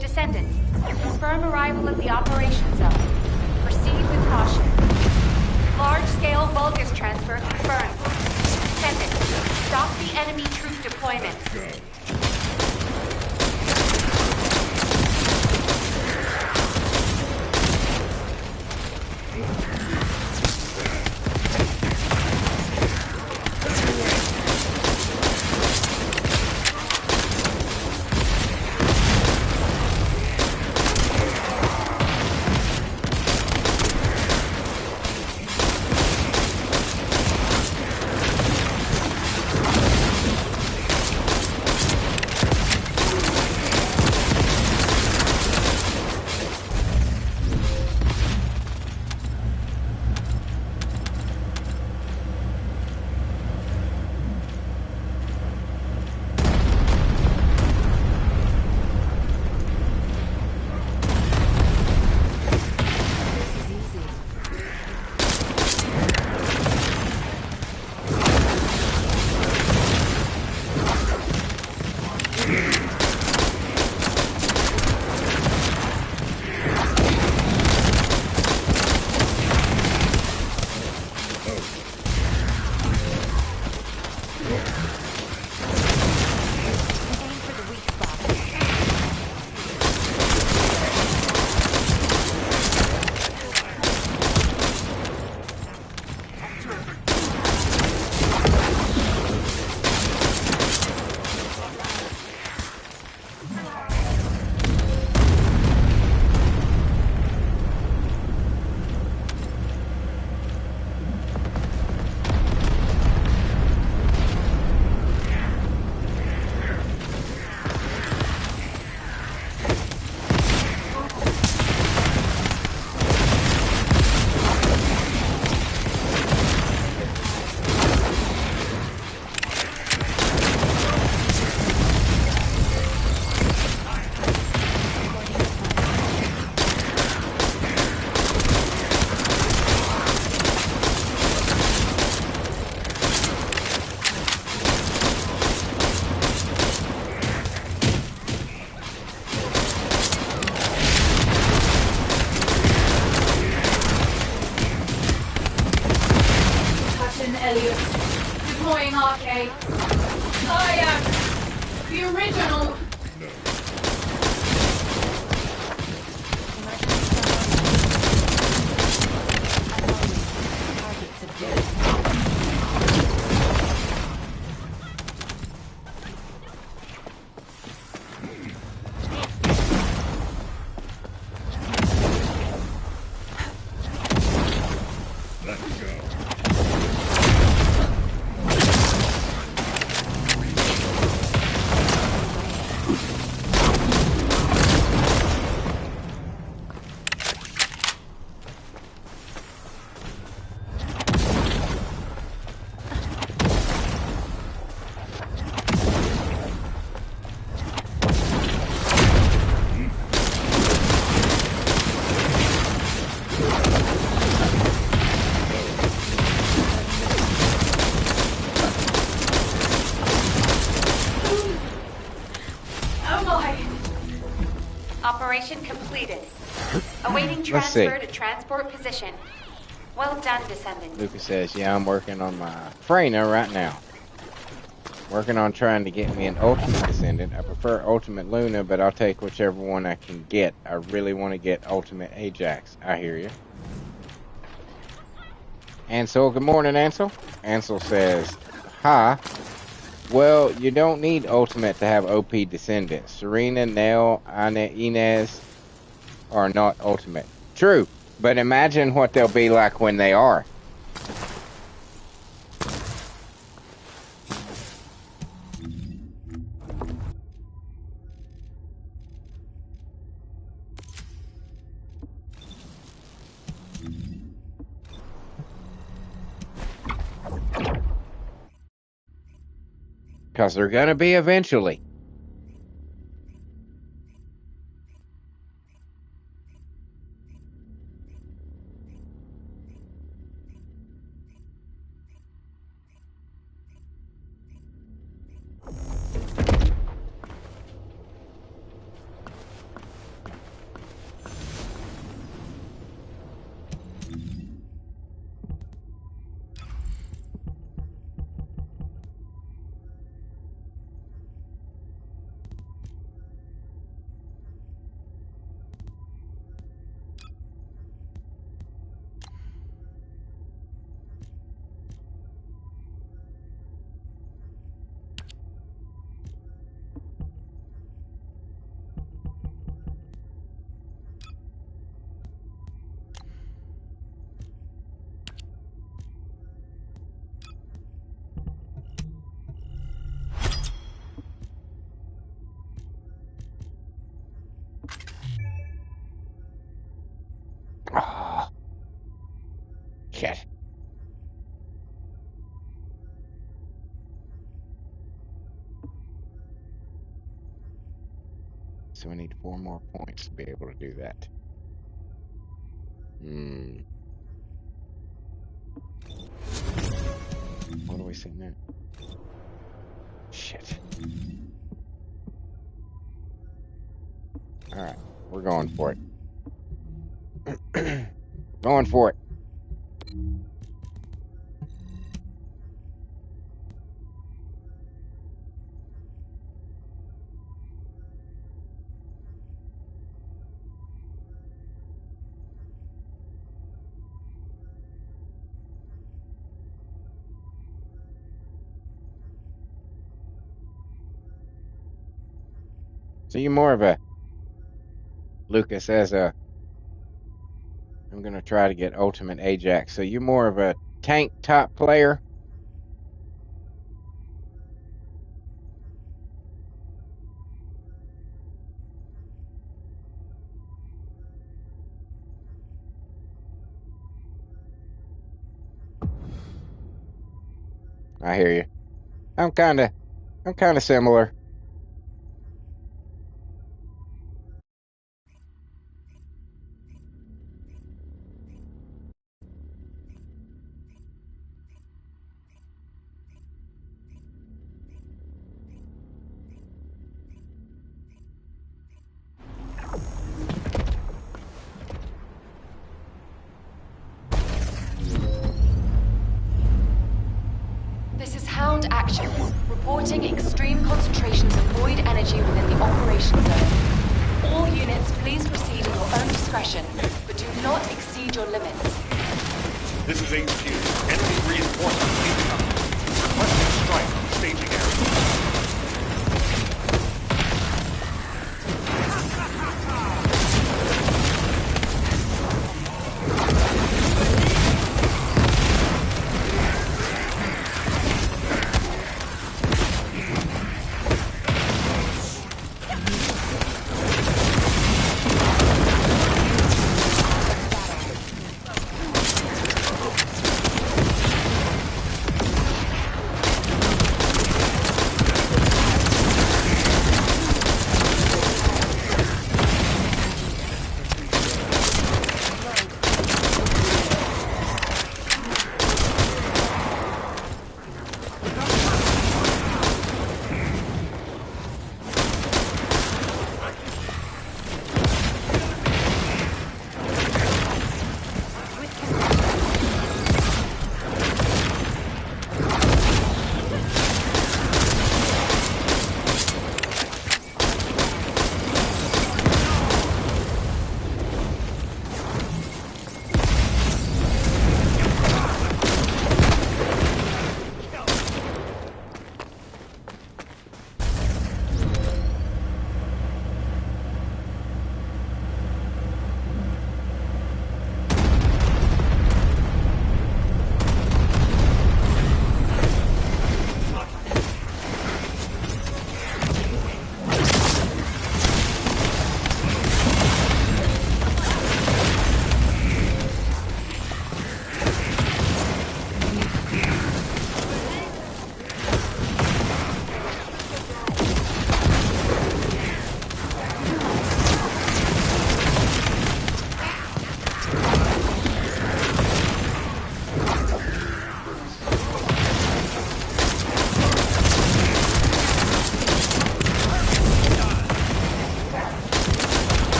[SPEAKER 5] Descendants, confirm arrival at the operation zone. Proceed with caution. Large-scale Vulgus transfer confirmed. Descendants, stop the enemy troop deployment.
[SPEAKER 2] not, Kate. I am the original.
[SPEAKER 5] Target subdued. Operation completed. Awaiting
[SPEAKER 1] Let's
[SPEAKER 5] transfer
[SPEAKER 1] see.
[SPEAKER 5] to transport position. Well done, Descendant.
[SPEAKER 1] Lucas says, yeah, I'm working on my Freyna right now. Working on trying to get me an Ultimate Descendant. I prefer Ultimate Luna, but I'll take whichever one I can get. I really want to get Ultimate Ajax. I hear you. Ansel, good morning, Ansel. Ansel says, hi. Well, you don't need Ultimate to have OP Descendants. Serena, Nell, Inez are not Ultimate. True, but imagine what they'll be like when they are. Because they're going to be eventually. Oh, shit. So we need 4 more points to be able to do that. What do we see now? Shit. Alright, we're going for it. Going for it. So you're more of a, Lucas, as a, I'm going to try to get Ultimate Ajax. So you're more of a tank type player? I hear you. I'm kind of similar.
[SPEAKER 3] This is Hound
[SPEAKER 5] reporting extreme concentrations of void energy within the operation zone. All units, please proceed at your own discretion, but do not exceed your limits.
[SPEAKER 6] This is HQ. Enemy reinforcements incoming. Requesting strike on staging area.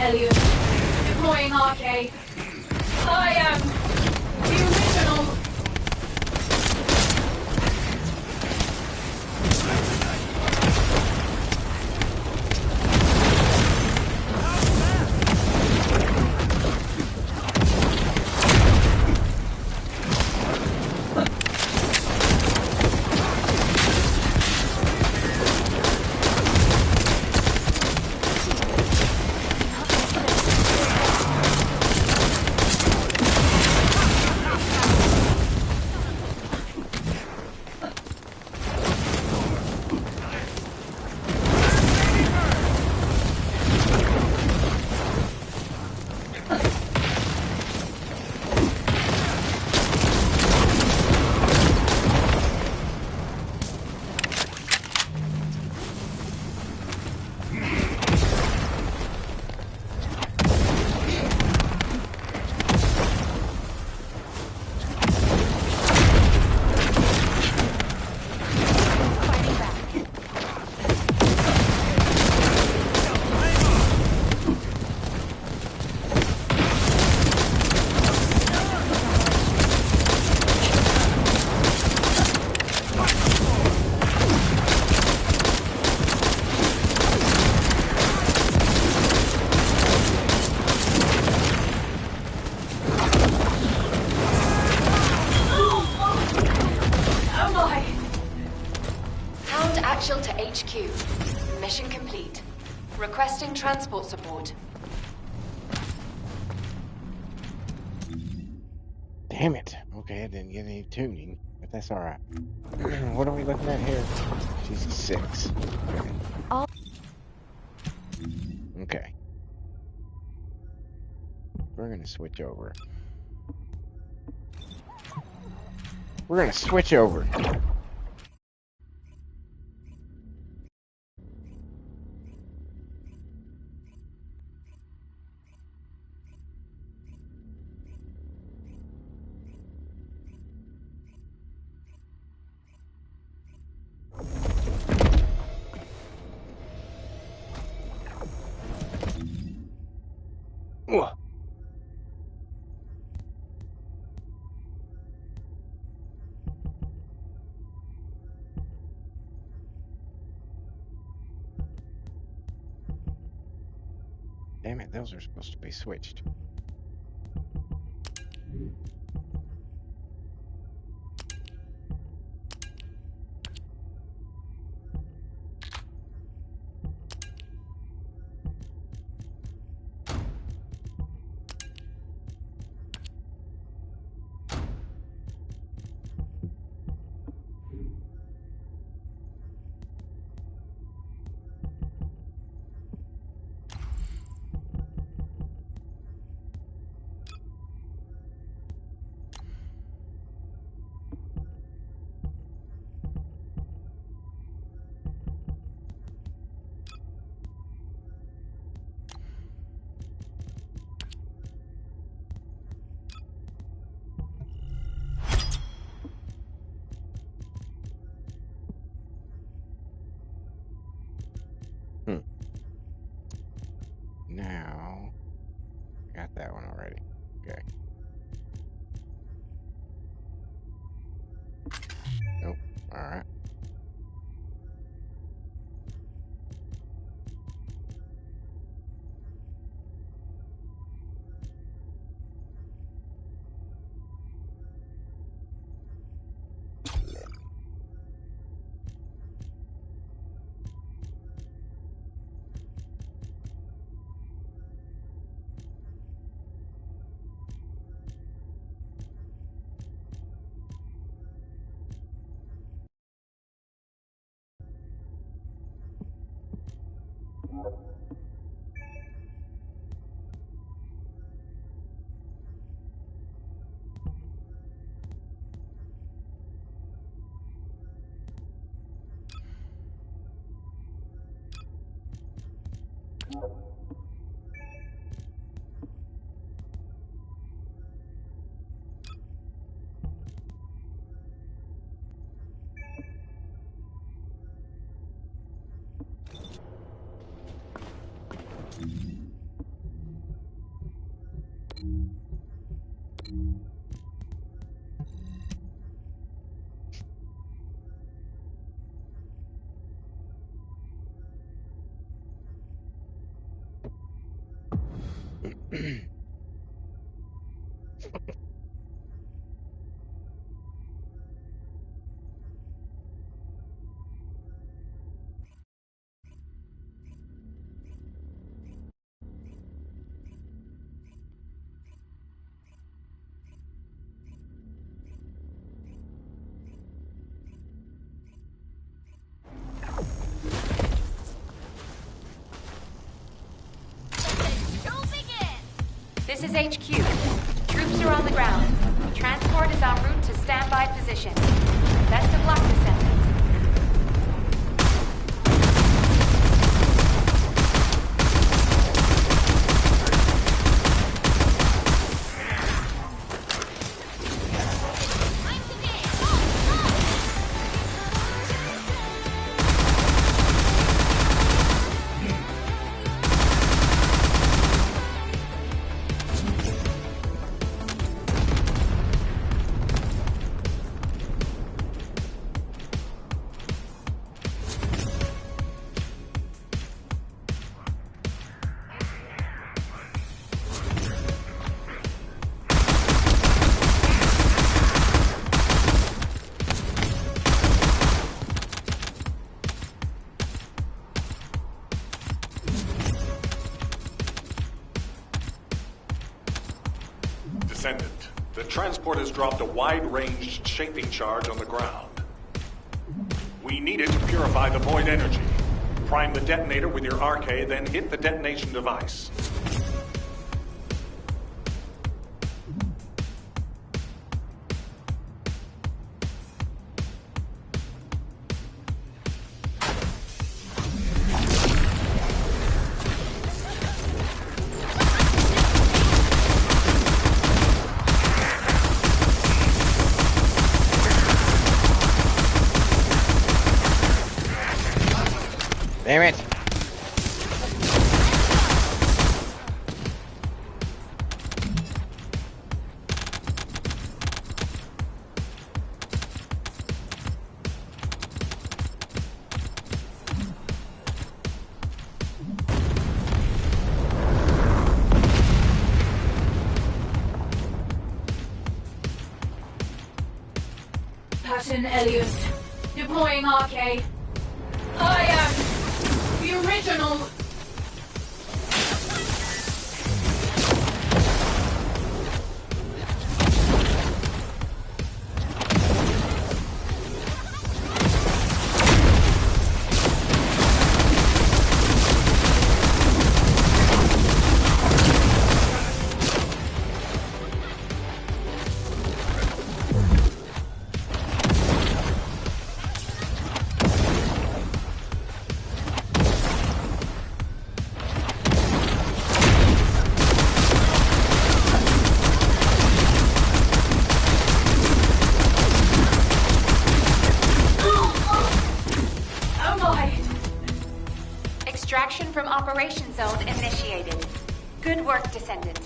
[SPEAKER 2] Elliot. Deploying arcade. I am the original.
[SPEAKER 5] Requesting transport support.
[SPEAKER 1] Damn it. Okay, I didn't get any tuning, but that's all right. What are we looking at here? She's 6. Okay. Okay. We're gonna switch over. We're gonna switch over. Ugh. Damn it, those are supposed to be switched. Now, I got that one already. Okay. Nope. All right.
[SPEAKER 5] This is HQ. Troops are on the ground. Transport is en route to standby position. Best of luck, Descendants.
[SPEAKER 6] Descendant. The transport has dropped a wide-ranged shaping charge on the ground. We need it to purify the void energy. Prime the detonator with your RK, then hit the detonation device.
[SPEAKER 1] Damn it.
[SPEAKER 2] Pattern Elias. Deploying RK. I am the original.
[SPEAKER 5] Extraction from Operation Zone initiated. Good work, Descendant.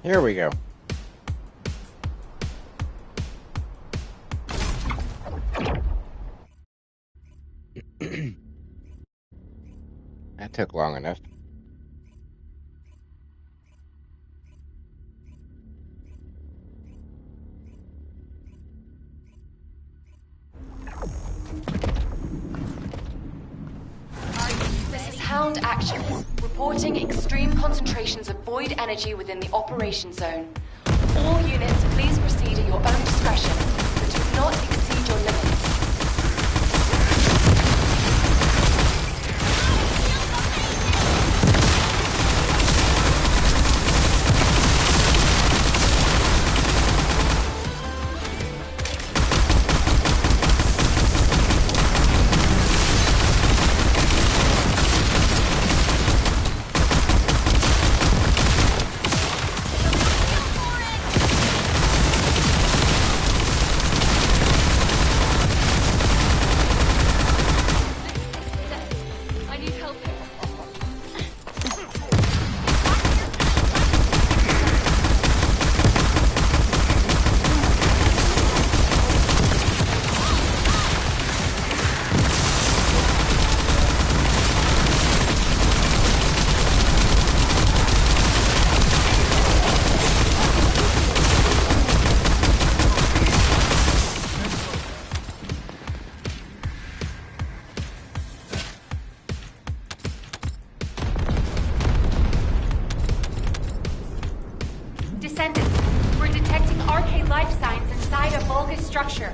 [SPEAKER 1] Here we go. That took long enough.
[SPEAKER 3] This is Hound Action, reporting extreme concentrations of void energy within the operation zone. All units, please proceed at your own discretion, but do not exceed your limits.
[SPEAKER 5] Descendant, we're detecting RK life signs inside a Vulgus structure.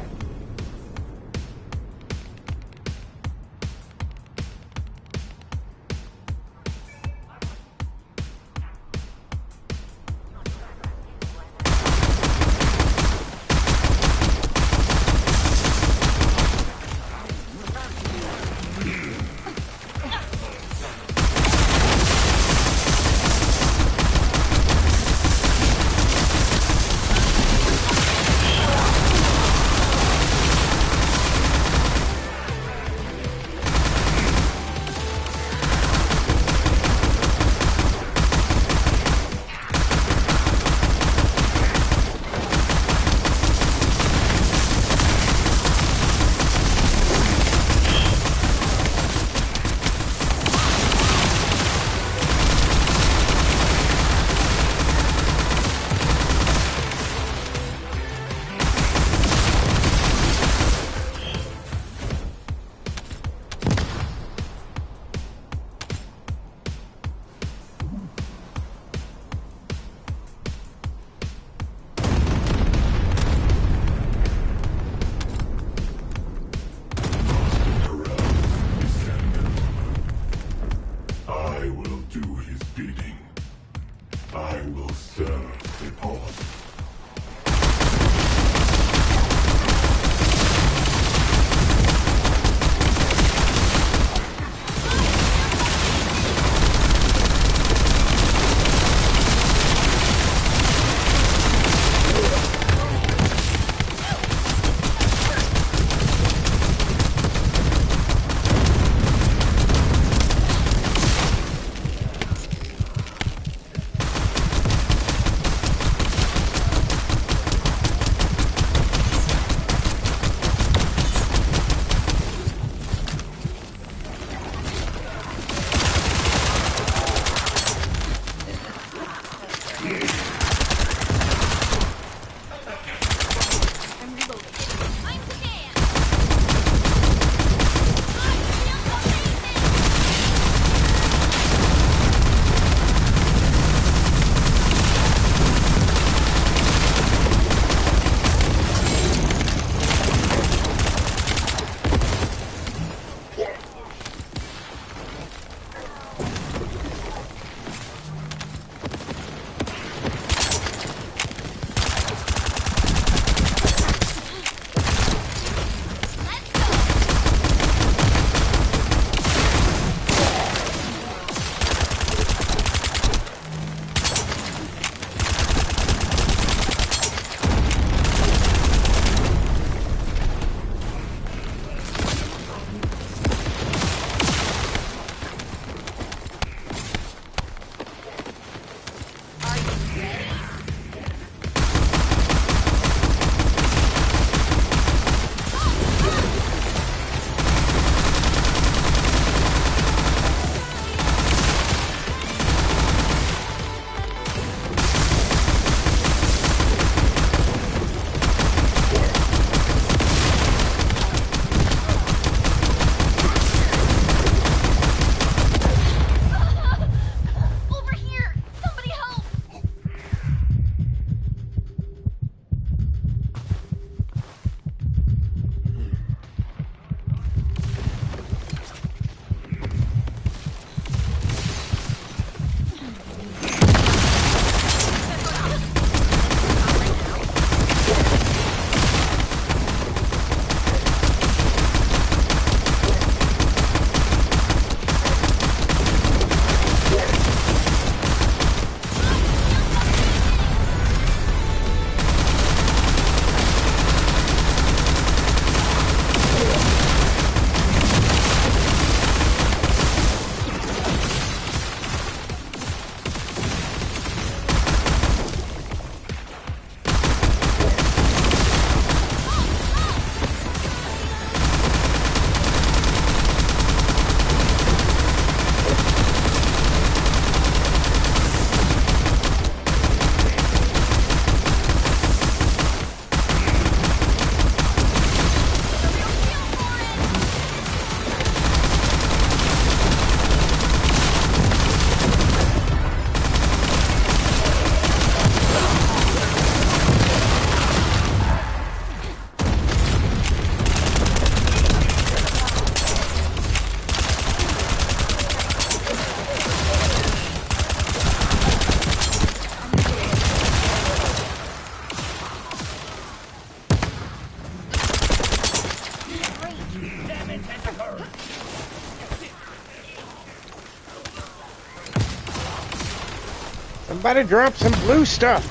[SPEAKER 1] Somebody drop some blue stuff.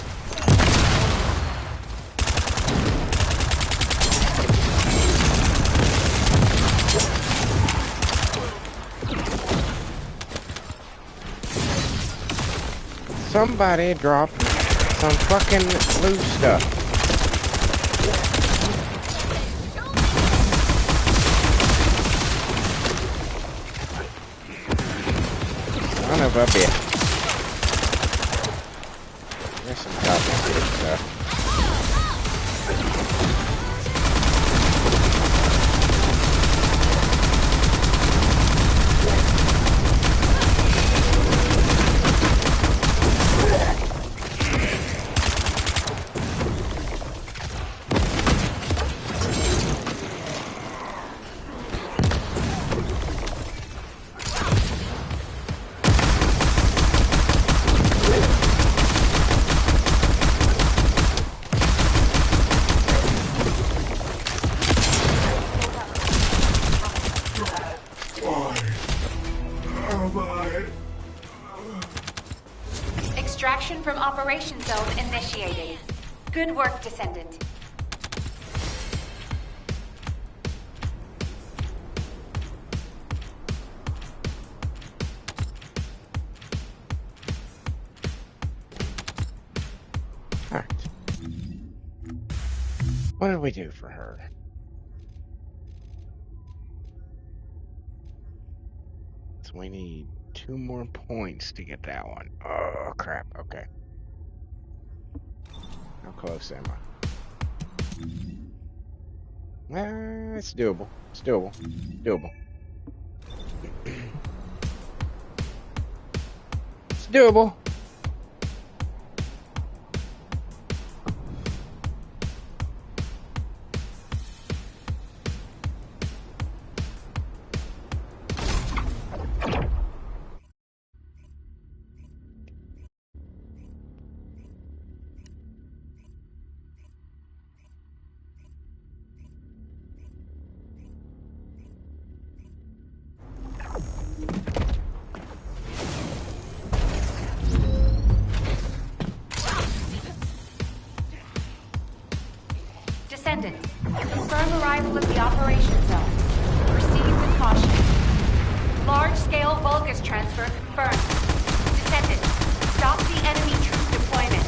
[SPEAKER 1] Somebody drop some fucking blue stuff. Son of a bitch. There's some complicated stuff.
[SPEAKER 5] Extraction from Operation Zone initiated. Good work, Descendant.
[SPEAKER 1] Alright. What did we do for her? So we need 2 more points to get that one. Oh, crap. Okay. How close am I? It's doable. It's doable. Doable. It's doable.
[SPEAKER 5] Descendant, confirm arrival at the Operation Zone. Proceed with caution. Large-scale Vulgus transfer confirmed. Descendant, stop the enemy troop deployment.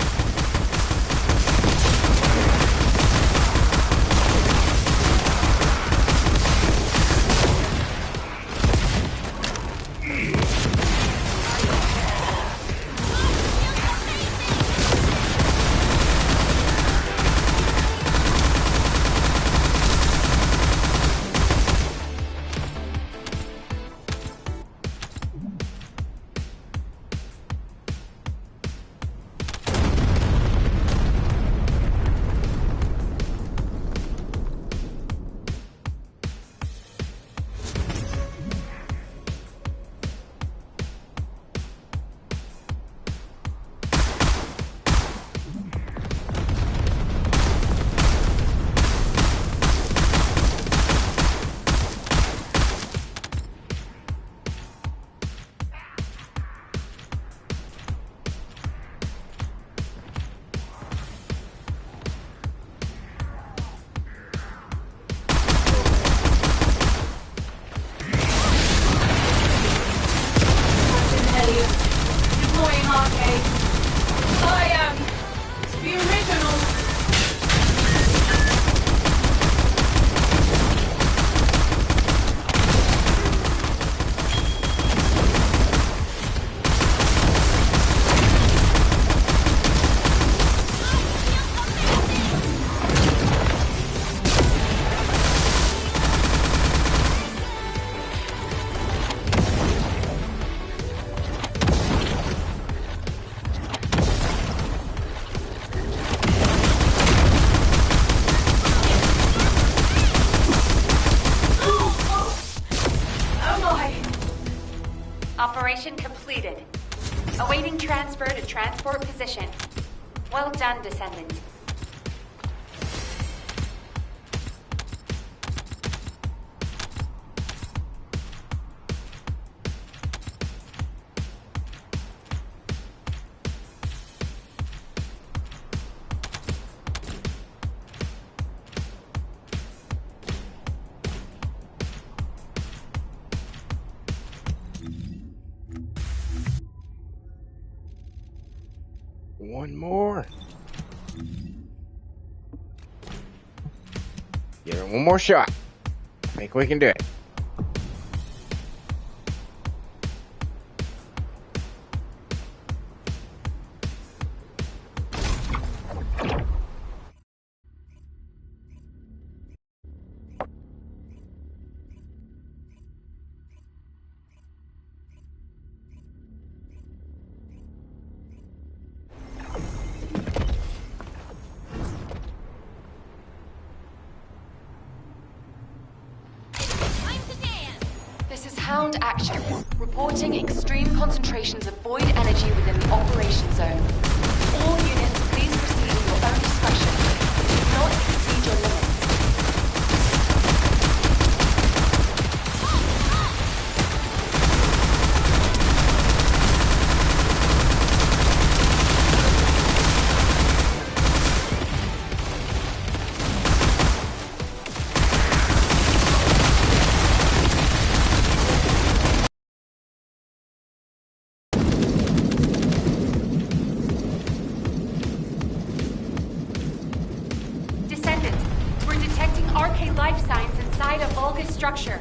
[SPEAKER 5] Operation completed. Awaiting transfer to transport position. Well done, Descendant.
[SPEAKER 1] One more. Give it one more shot. I think we can do it.
[SPEAKER 3] Hound action. Reporting extreme concentrations of void energy within the operation zone. All units, please proceed at your own discretion. Do not exceed your limits.
[SPEAKER 5] Structure.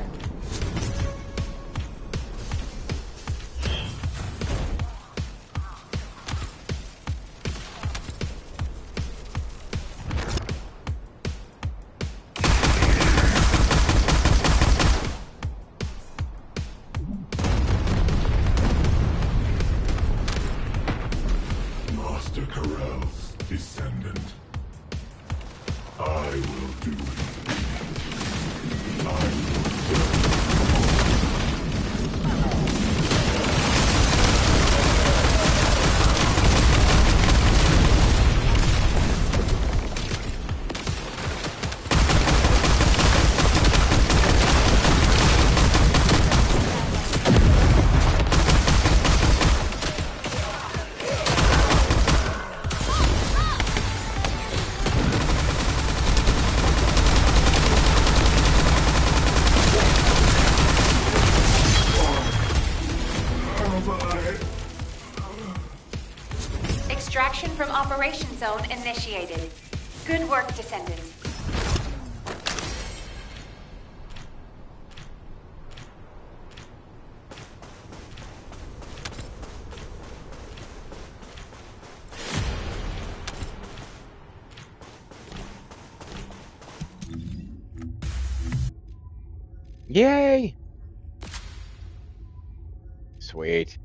[SPEAKER 7] Master Corral's descendant. I will do his bidding. I will
[SPEAKER 5] Extraction from operation zone initiated. Good work, Descendant.
[SPEAKER 1] Yay! Sweet.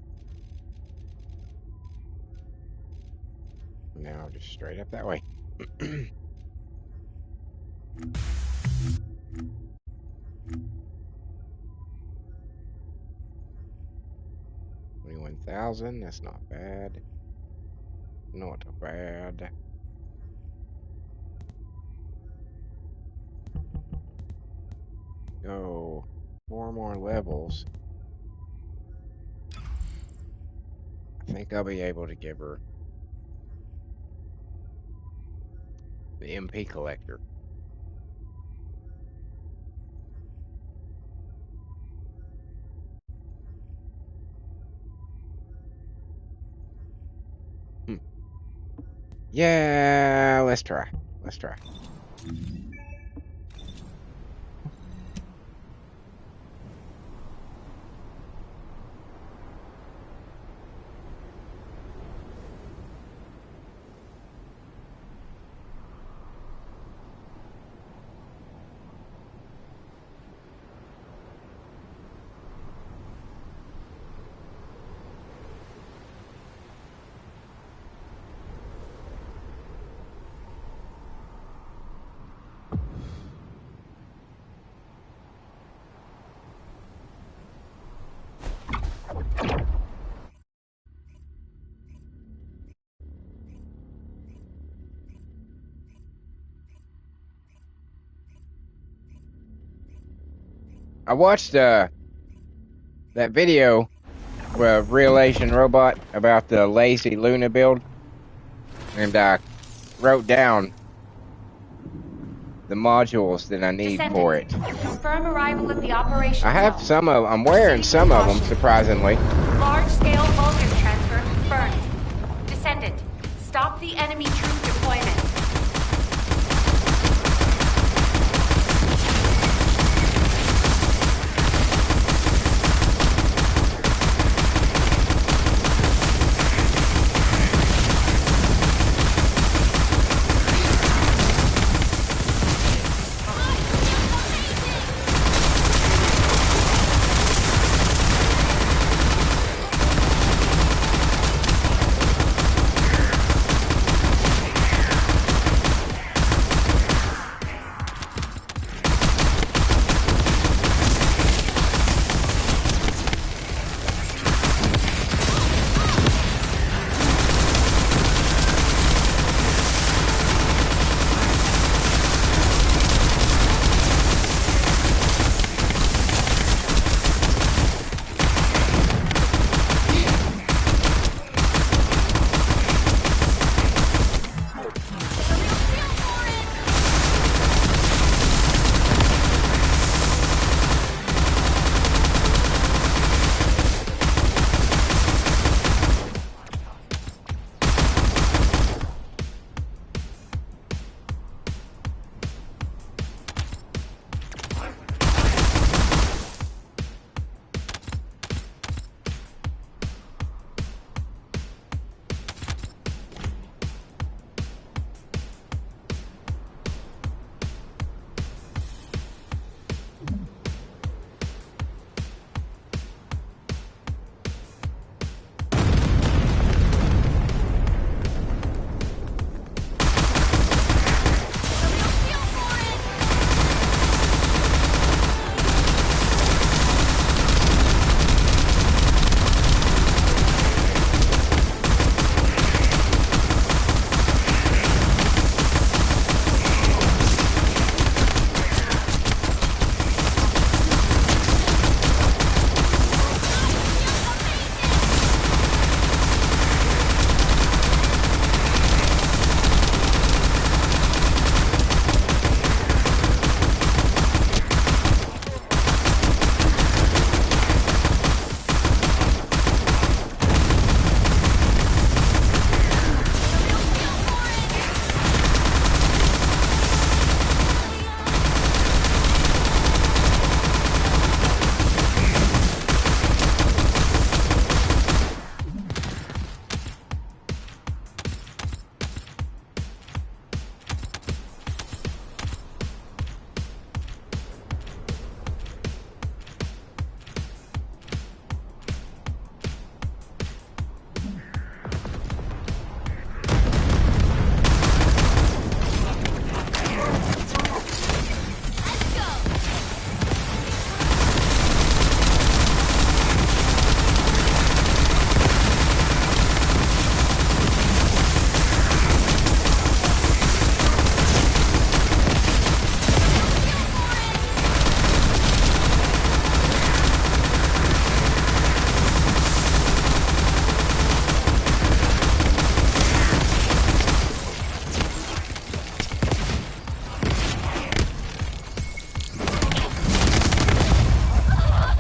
[SPEAKER 1] Now just straight up that way. 21,000. That's not bad. Not bad. Go 4 more levels. I think I'll be able to give her the MP collector. Yeah, let's try. Let's try. I watched that video of Real Asian Robot about the lazy Luna build, and I wrote down the modules that I need for it.
[SPEAKER 5] Confirm arrival at the operation
[SPEAKER 1] I have
[SPEAKER 5] zone.
[SPEAKER 1] some of. I'm wearing some of them, surprisingly.
[SPEAKER 5] Large-scale Vulcan transfer confirmed. Descendant, stop the enemy troop deployment.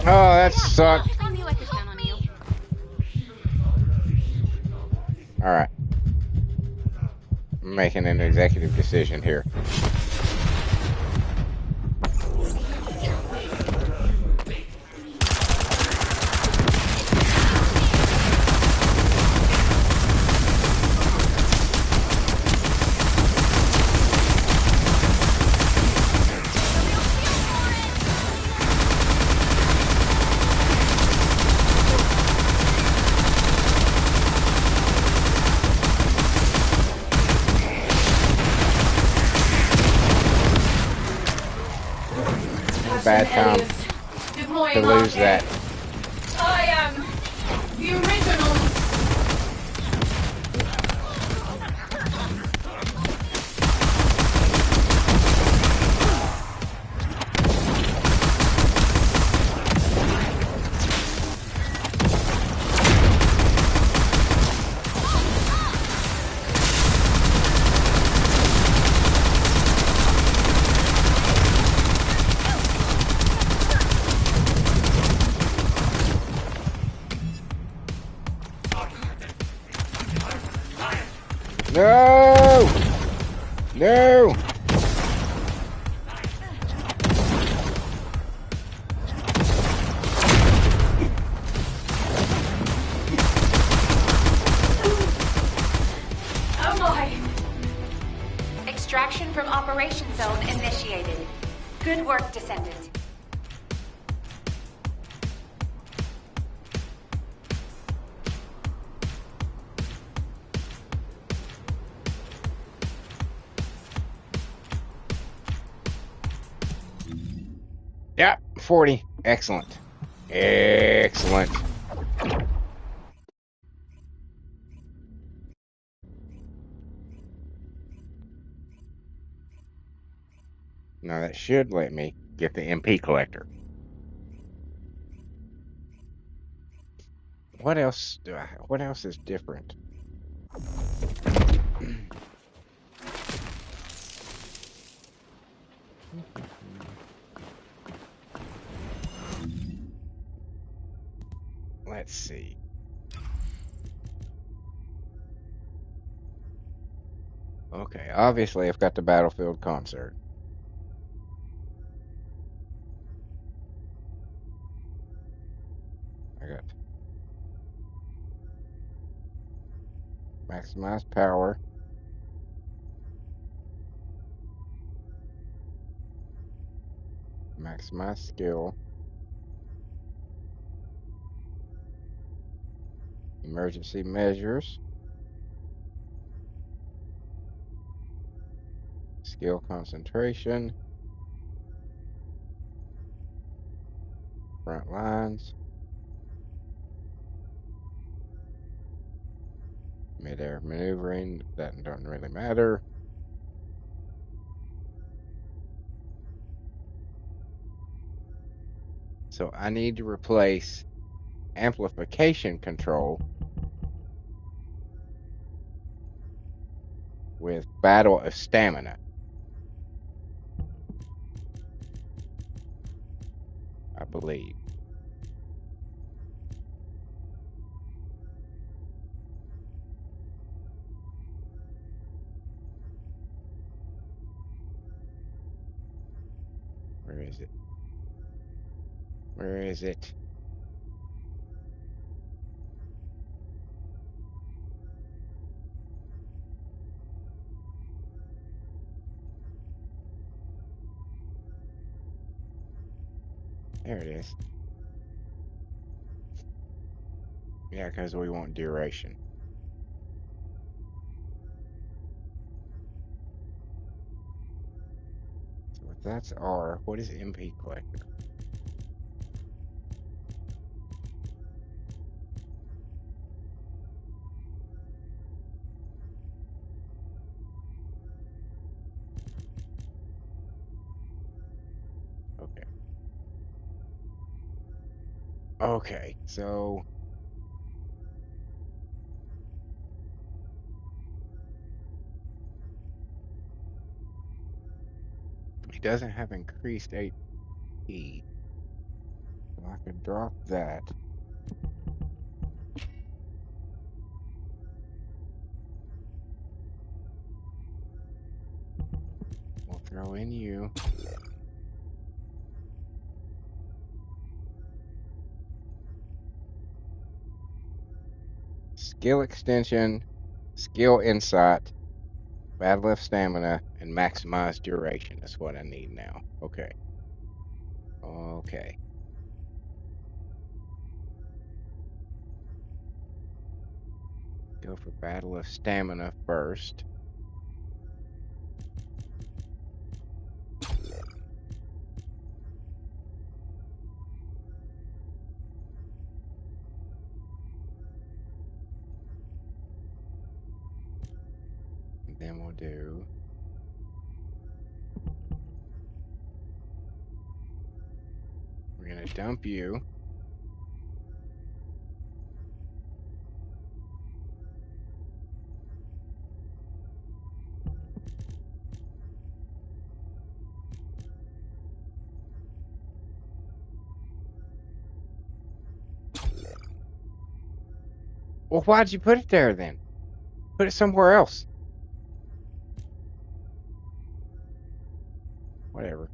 [SPEAKER 1] Oh, that sucked.
[SPEAKER 5] I knew I could count on you.
[SPEAKER 1] Alright. I'm making an executive decision here. Bad time to lose that.
[SPEAKER 8] I am the original.
[SPEAKER 1] No!
[SPEAKER 8] Am I?
[SPEAKER 5] Extraction from operation zone initiated. Good work, Descendant.
[SPEAKER 1] Yep, 40. Excellent. Excellent. Now that should let me get the MP collector. What else do I? What else is different? Let's see. Okay, obviously I've got the Battlefield concert. I got maximize power. Maximize skill. Emergency measures. Skill concentration. Front lines. Mid-air maneuvering. That doesn't really matter. So I need to replace amplification control with battle of stamina. I believe. Where is it? Where is it? There it is. Yeah, because we want duration. So if that's R, what is MP collector? Okay. Okay, so he doesn't have increased HP. So I could drop that. We'll throw in you. Skill extension, skill insight, battle of stamina, and maximize duration is what I need now. Okay. Okay. Go for battle of stamina first. And then we'll do we're gonna dump you. Well, why'd you put it there then? Put it somewhere else. Whatever.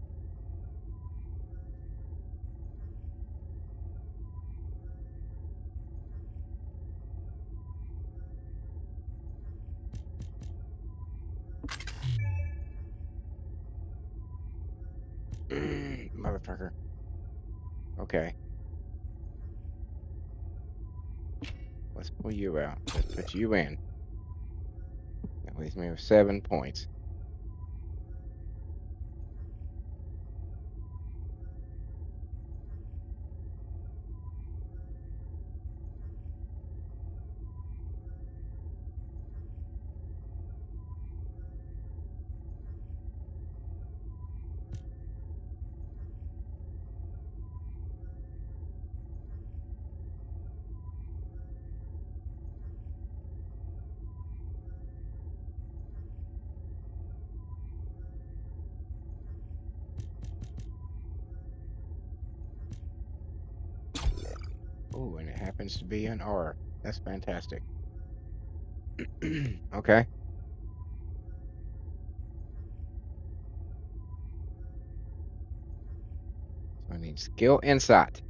[SPEAKER 1] Motherfucker. Okay. Let's pull you out. Let's put you in. That leaves me with 7 points. Oh, and it happens to be an R. That's fantastic. Okay. So I need skill insight.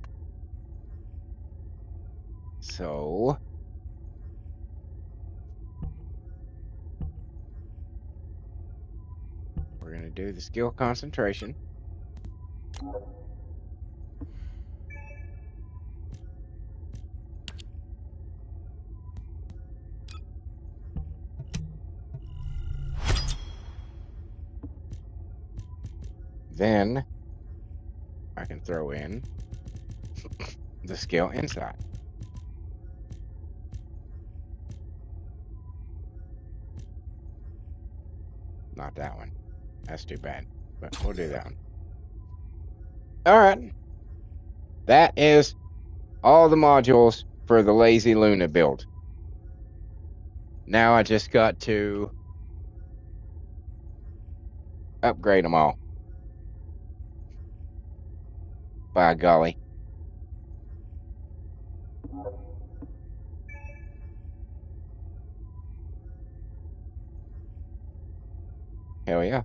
[SPEAKER 1] So we're going to do the skill concentration. Then I can throw in the skill insight. Not that one. That's too bad. But we'll do that one. All right. That is all the modules for the Lazy Luna build. Now I just got to upgrade them all. By golly. Hell yeah.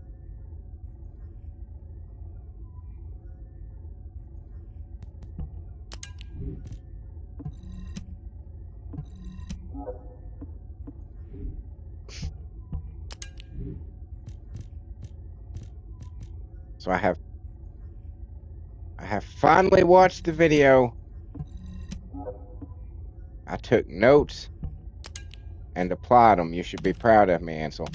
[SPEAKER 1] So I have finally watched the video. I took notes and applied them. You should be proud of me, Ansel.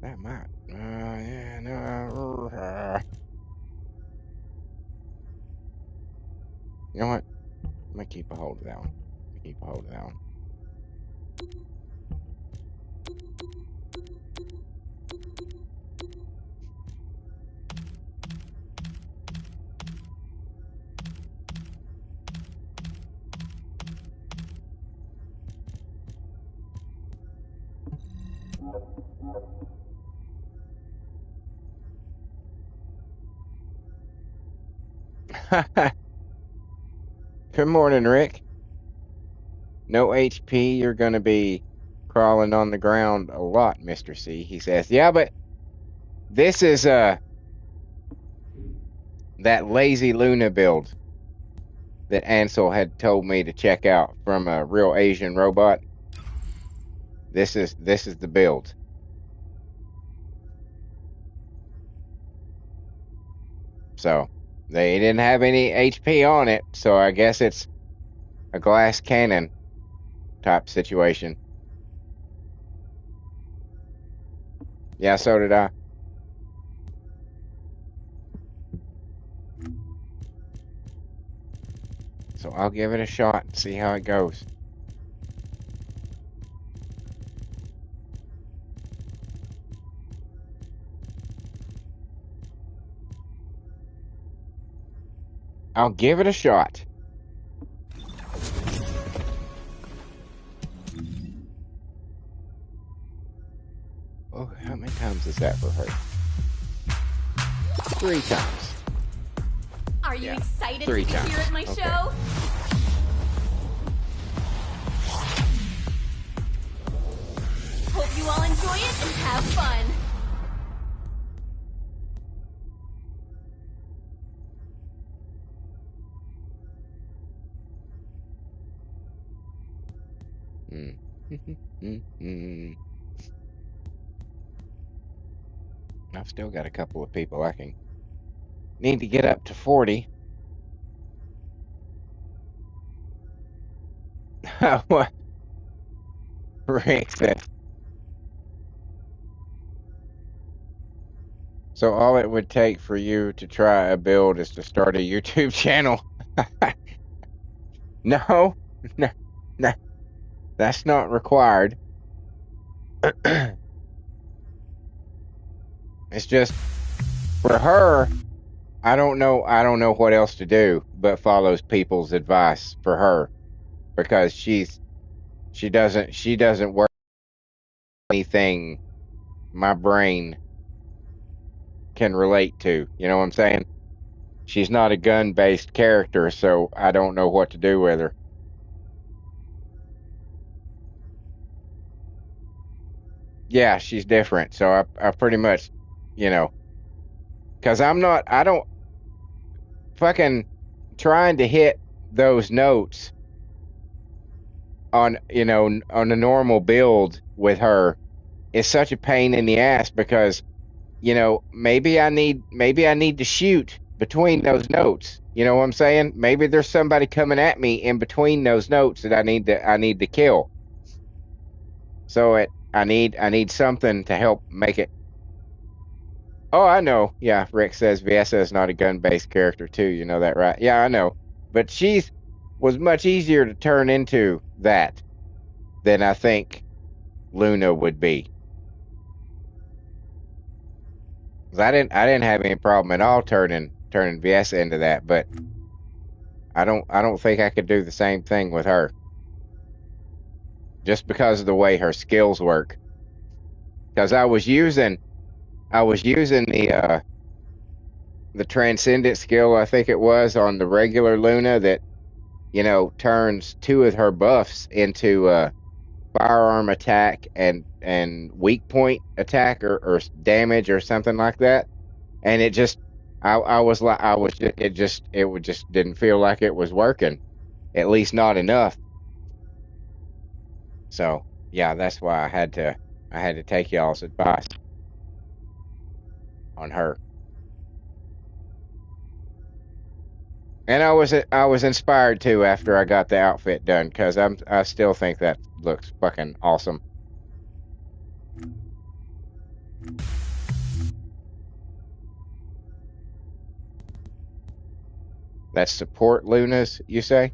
[SPEAKER 1] That might. Yeah, no. You know what? I'm gonna keep a hold of that one. Keep a hold of that one. Good morning, Rick. No HP, you're gonna be crawling on the ground a lot, Mr. C. He says, yeah, but this is that Lazy Luna build that Ansel had told me to check out from a real Asian robot. This is the build. So they didn't have any HP on it, so I guess it's a glass cannon type situation. Yeah, so did I. So I'll give it a shot and see how it goes. I'll give it a shot. Oh, how many times is that for her? 3 times.
[SPEAKER 9] Are you excited
[SPEAKER 1] 3
[SPEAKER 9] to be
[SPEAKER 1] times.
[SPEAKER 9] here at my show? Hope you all enjoy it and have fun.
[SPEAKER 1] I've still got a couple of people I can need to get up to 40. What? Rick said. So all it would take for you to try a build is to start a YouTube channel. No, no, no, that's not required. It's just for her. I don't know what else to do but follow people's advice for her because she doesn't work anything my brain can relate to. You know what I'm saying? She's not a gun-based character, so I don't know what to do with her. Yeah, she's different. So I pretty much, you know, because I don't fucking trying to hit those notes on, on a normal build with her is such a pain in the ass because, maybe I need to shoot between those notes. You know what I'm saying? Maybe there's somebody coming at me in between those notes that I need to kill. So I need something to help make it. Oh, I know. Yeah, Rick says Viessa is not a gun-based character too. You know that, right? Yeah, I know. But she's was much easier to turn into that than I think Luna would be. 'Cause I didn't have any problem at all turning Viessa into that, but I don't think I could do the same thing with her. Just because of the way her skills work. Because I was using the transcendent skill, I think it was, on the regular Luna that, turns 2 of her buffs into firearm attack and weak point attack or damage or something like that. And it just I was like I was it would just didn't feel like it was working, at least not enough. So yeah, that's why I had to take y'all's advice on her. And I was inspired too after I got the outfit done because I still think that looks fucking awesome. That's support Lunas, you say?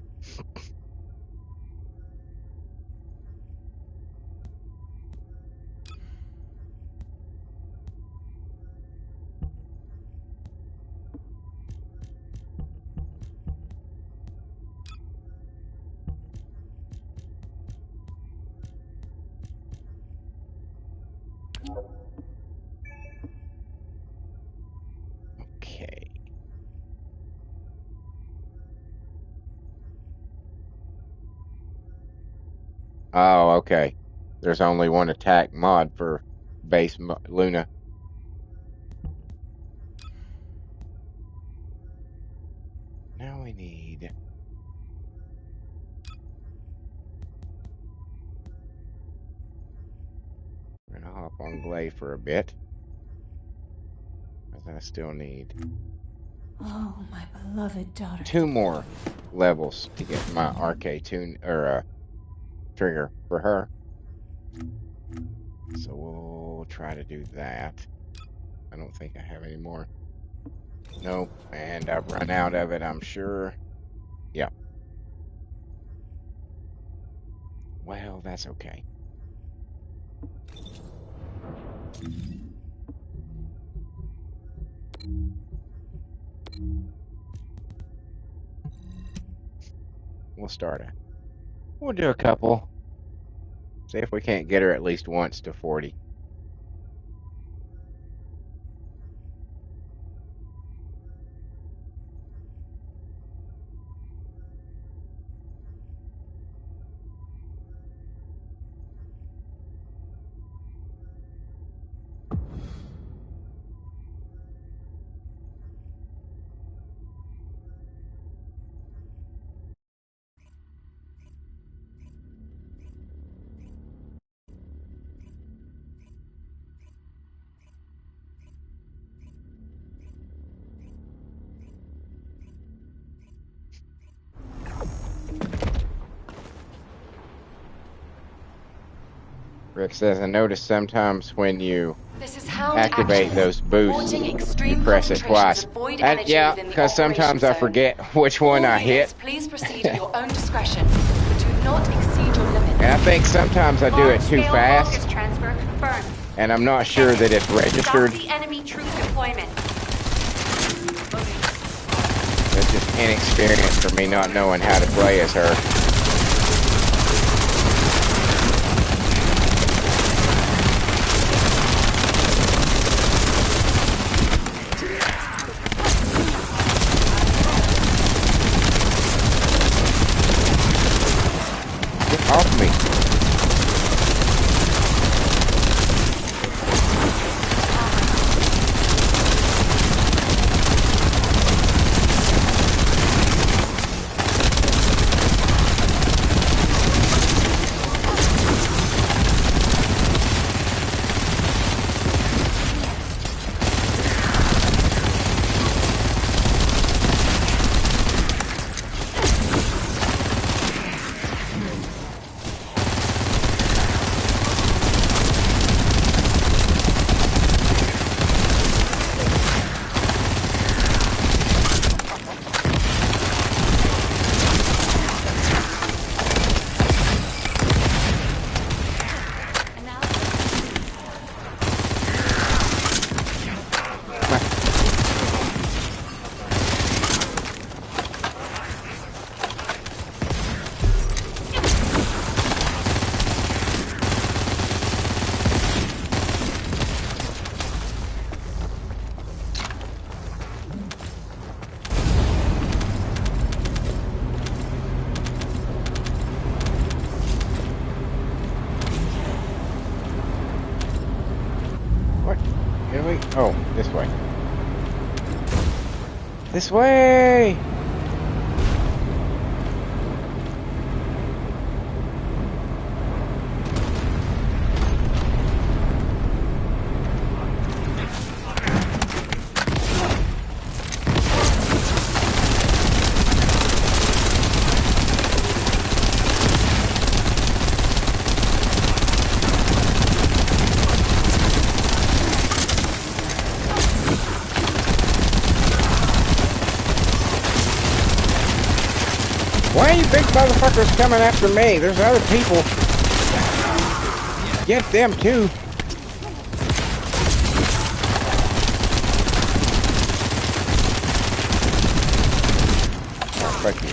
[SPEAKER 1] Okay. Oh, okay. There's only one attack mod for Luna. Now we need. We're gonna hop on Glay for a bit, as I still need
[SPEAKER 2] Oh, my beloved daughter.
[SPEAKER 1] 2 more levels to get my RK tune or trigger for her. So we'll try to do that. I don't think I have any more. Nope, and I've run out of it, I'm sure. Yeah. Well, that's okay. We'll do a couple. See if we can't get her at least once to 40. Rick says, I notice sometimes when you
[SPEAKER 3] This is Hound
[SPEAKER 1] activate
[SPEAKER 3] Action.
[SPEAKER 1] those boosts,
[SPEAKER 3] Reporting
[SPEAKER 1] you
[SPEAKER 3] extreme
[SPEAKER 1] press it
[SPEAKER 3] concentrations
[SPEAKER 1] twice.
[SPEAKER 3] of void
[SPEAKER 1] And
[SPEAKER 3] energy
[SPEAKER 1] yeah,
[SPEAKER 3] within the
[SPEAKER 1] because sometimes I
[SPEAKER 3] operation zone.
[SPEAKER 1] forget which one
[SPEAKER 3] All
[SPEAKER 1] I
[SPEAKER 3] units,
[SPEAKER 1] hit.
[SPEAKER 3] please proceed at your own discretion, but do not exceed your limits.
[SPEAKER 1] And I think sometimes I do it too
[SPEAKER 5] Large-scale
[SPEAKER 1] fast,
[SPEAKER 5] focus transfer confirmed.
[SPEAKER 1] and I'm not sure that it's registered.
[SPEAKER 5] Stop the enemy troop deployment.
[SPEAKER 1] That's just inexperience for me not knowing how to play as her. Get off me. What? Did we? Oh, this way. This way! Why are you big motherfuckers coming after me? There's other people. Get them too. Oh, fuck you.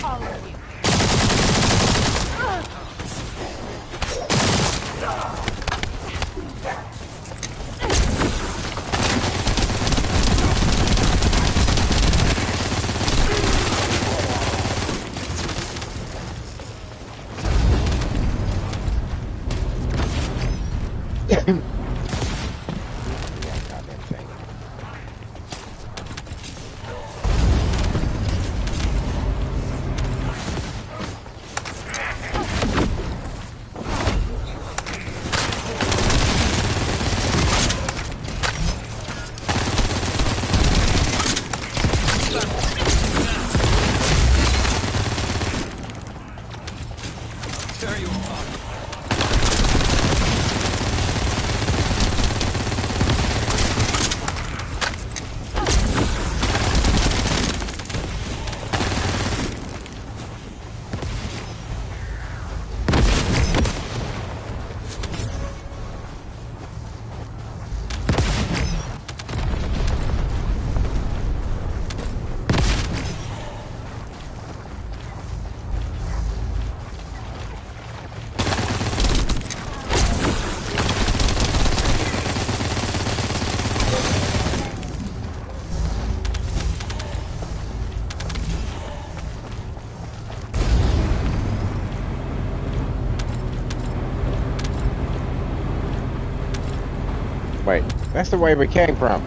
[SPEAKER 1] Wait, that's the way we came from.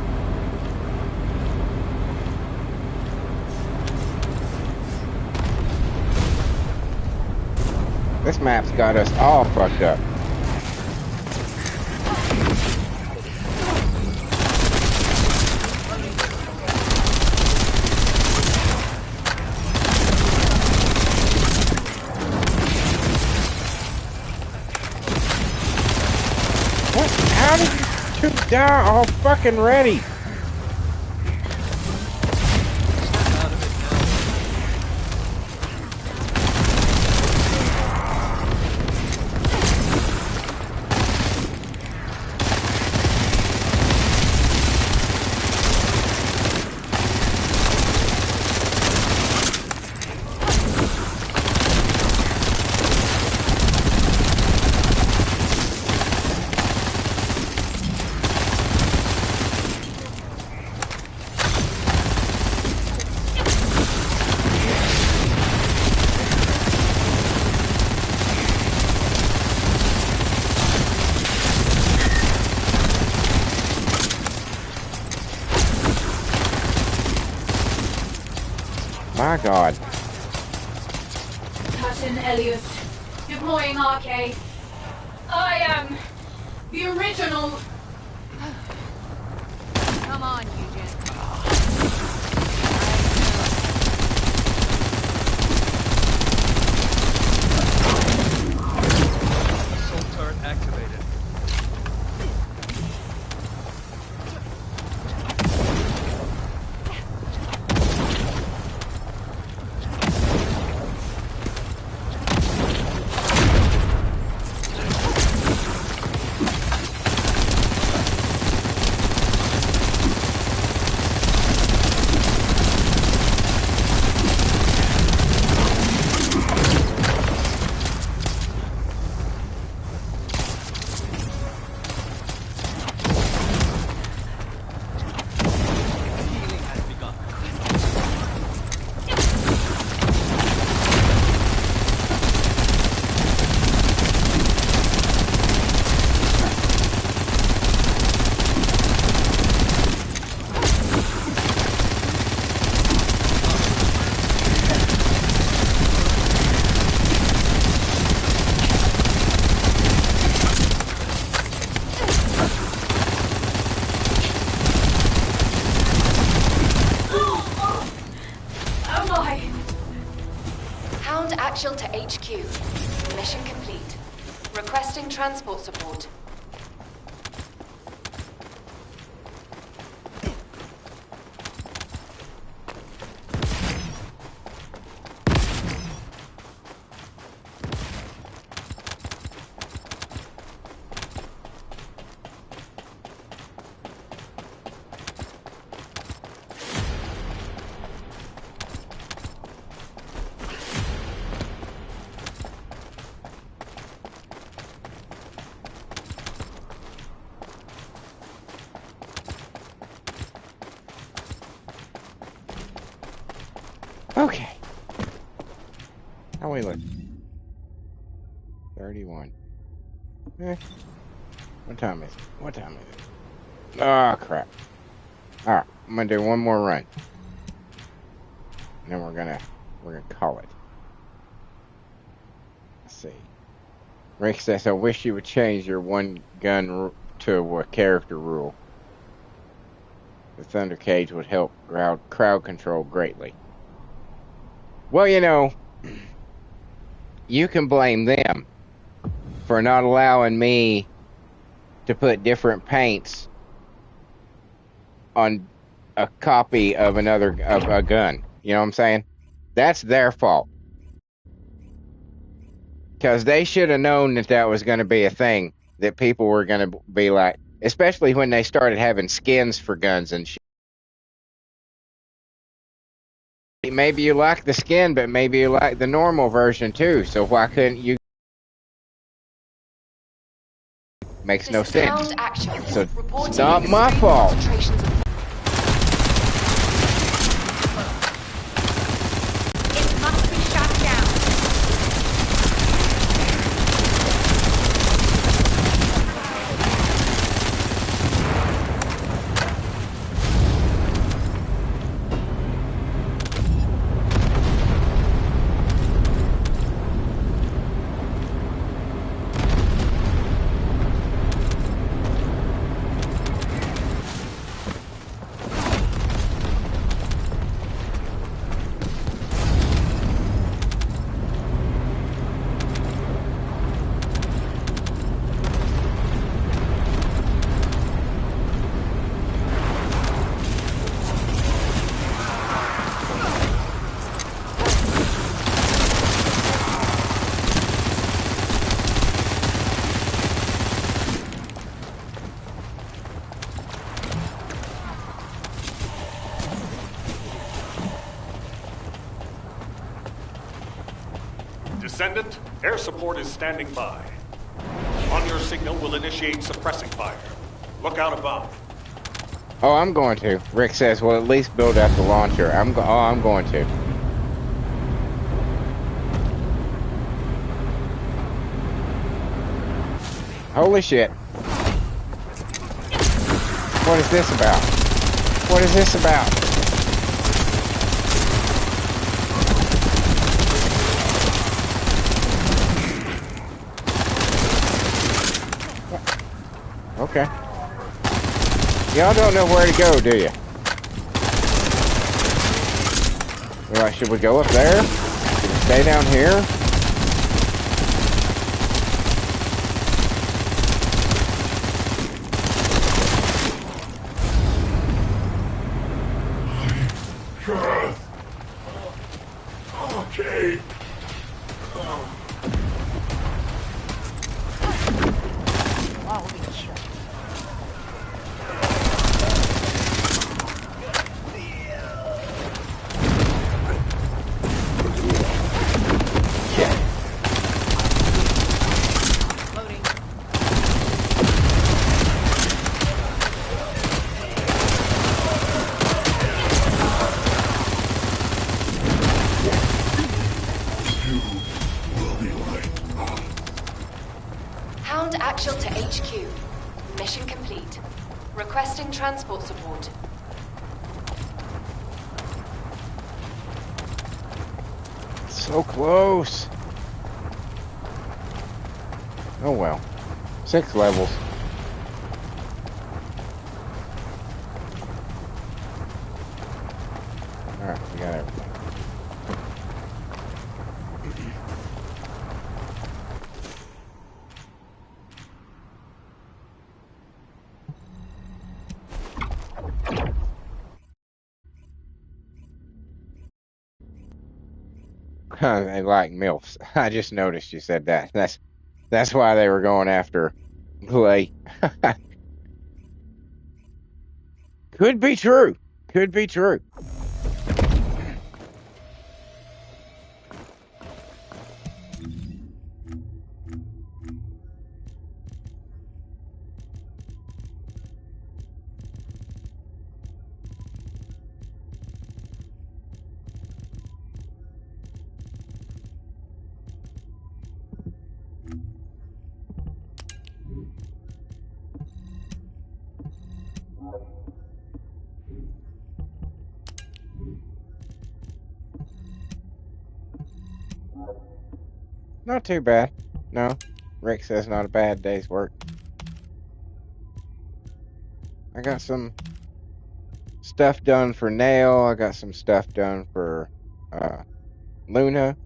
[SPEAKER 1] This map's got us all fucked up. What? How did you two die all fucking ready? My God.
[SPEAKER 8] Captain Elias, deploying arcade. I am the original.
[SPEAKER 5] Come on, Eugen.
[SPEAKER 7] Assault turret activated.
[SPEAKER 3] Actual to HQ. Mission complete. Requesting transport support.
[SPEAKER 1] Okay. How we look? 31. Eh. What time is it? What time is it? Oh, crap. Alright, I'm gonna do one more run. And then we're gonna call it. Let's see. Rick says, I wish you would change your one gun to a character rule. The Thunder Cage would help crowd control greatly. Well, you know, you can blame them for not allowing me to put different paints on a copy of a gun. You know what I'm saying? That's their fault. Because they should have known that that was going to be a thing, that people were going to be like, especially when they started having skins for guns and shit. Maybe you like the skin, but maybe you like the normal version too. So why couldn't you? Makes no sense. So it's not my fault.
[SPEAKER 5] It must be shot down.
[SPEAKER 6] Descendant, air support is standing by. On your signal, we'll initiate suppressing fire. Look out above.
[SPEAKER 1] Oh, I'm going to. Rick says, well, at least build out the launcher. I'm going to. Holy shit. What is this about? What is this about? Okay. Y'all don't know where to go, do you? Well, should we go up there? Should we stay down here?
[SPEAKER 7] Okay.
[SPEAKER 5] Hound actual to HQ. Mission complete. Requesting transport support.
[SPEAKER 1] So close. Oh well. 6 levels. Alright, we got everything. They like MILFs. I just noticed you said that. That's why they were going after Clay. Could be true. Could be true. Not too bad. No. Rick says not a bad day's work. I got some stuff done for Nail. I got some stuff done for Luna.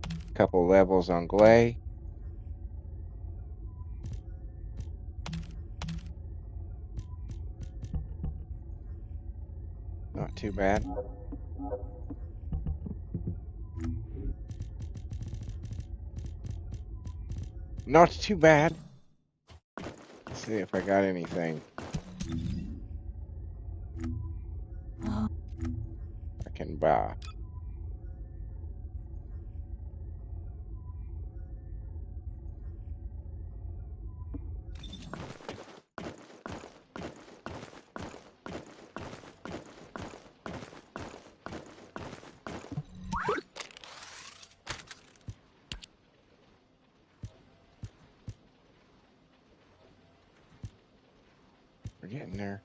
[SPEAKER 1] A couple levels on Glay. Not too bad. Not too bad. Let's see if I got anything I can buy. We're getting there.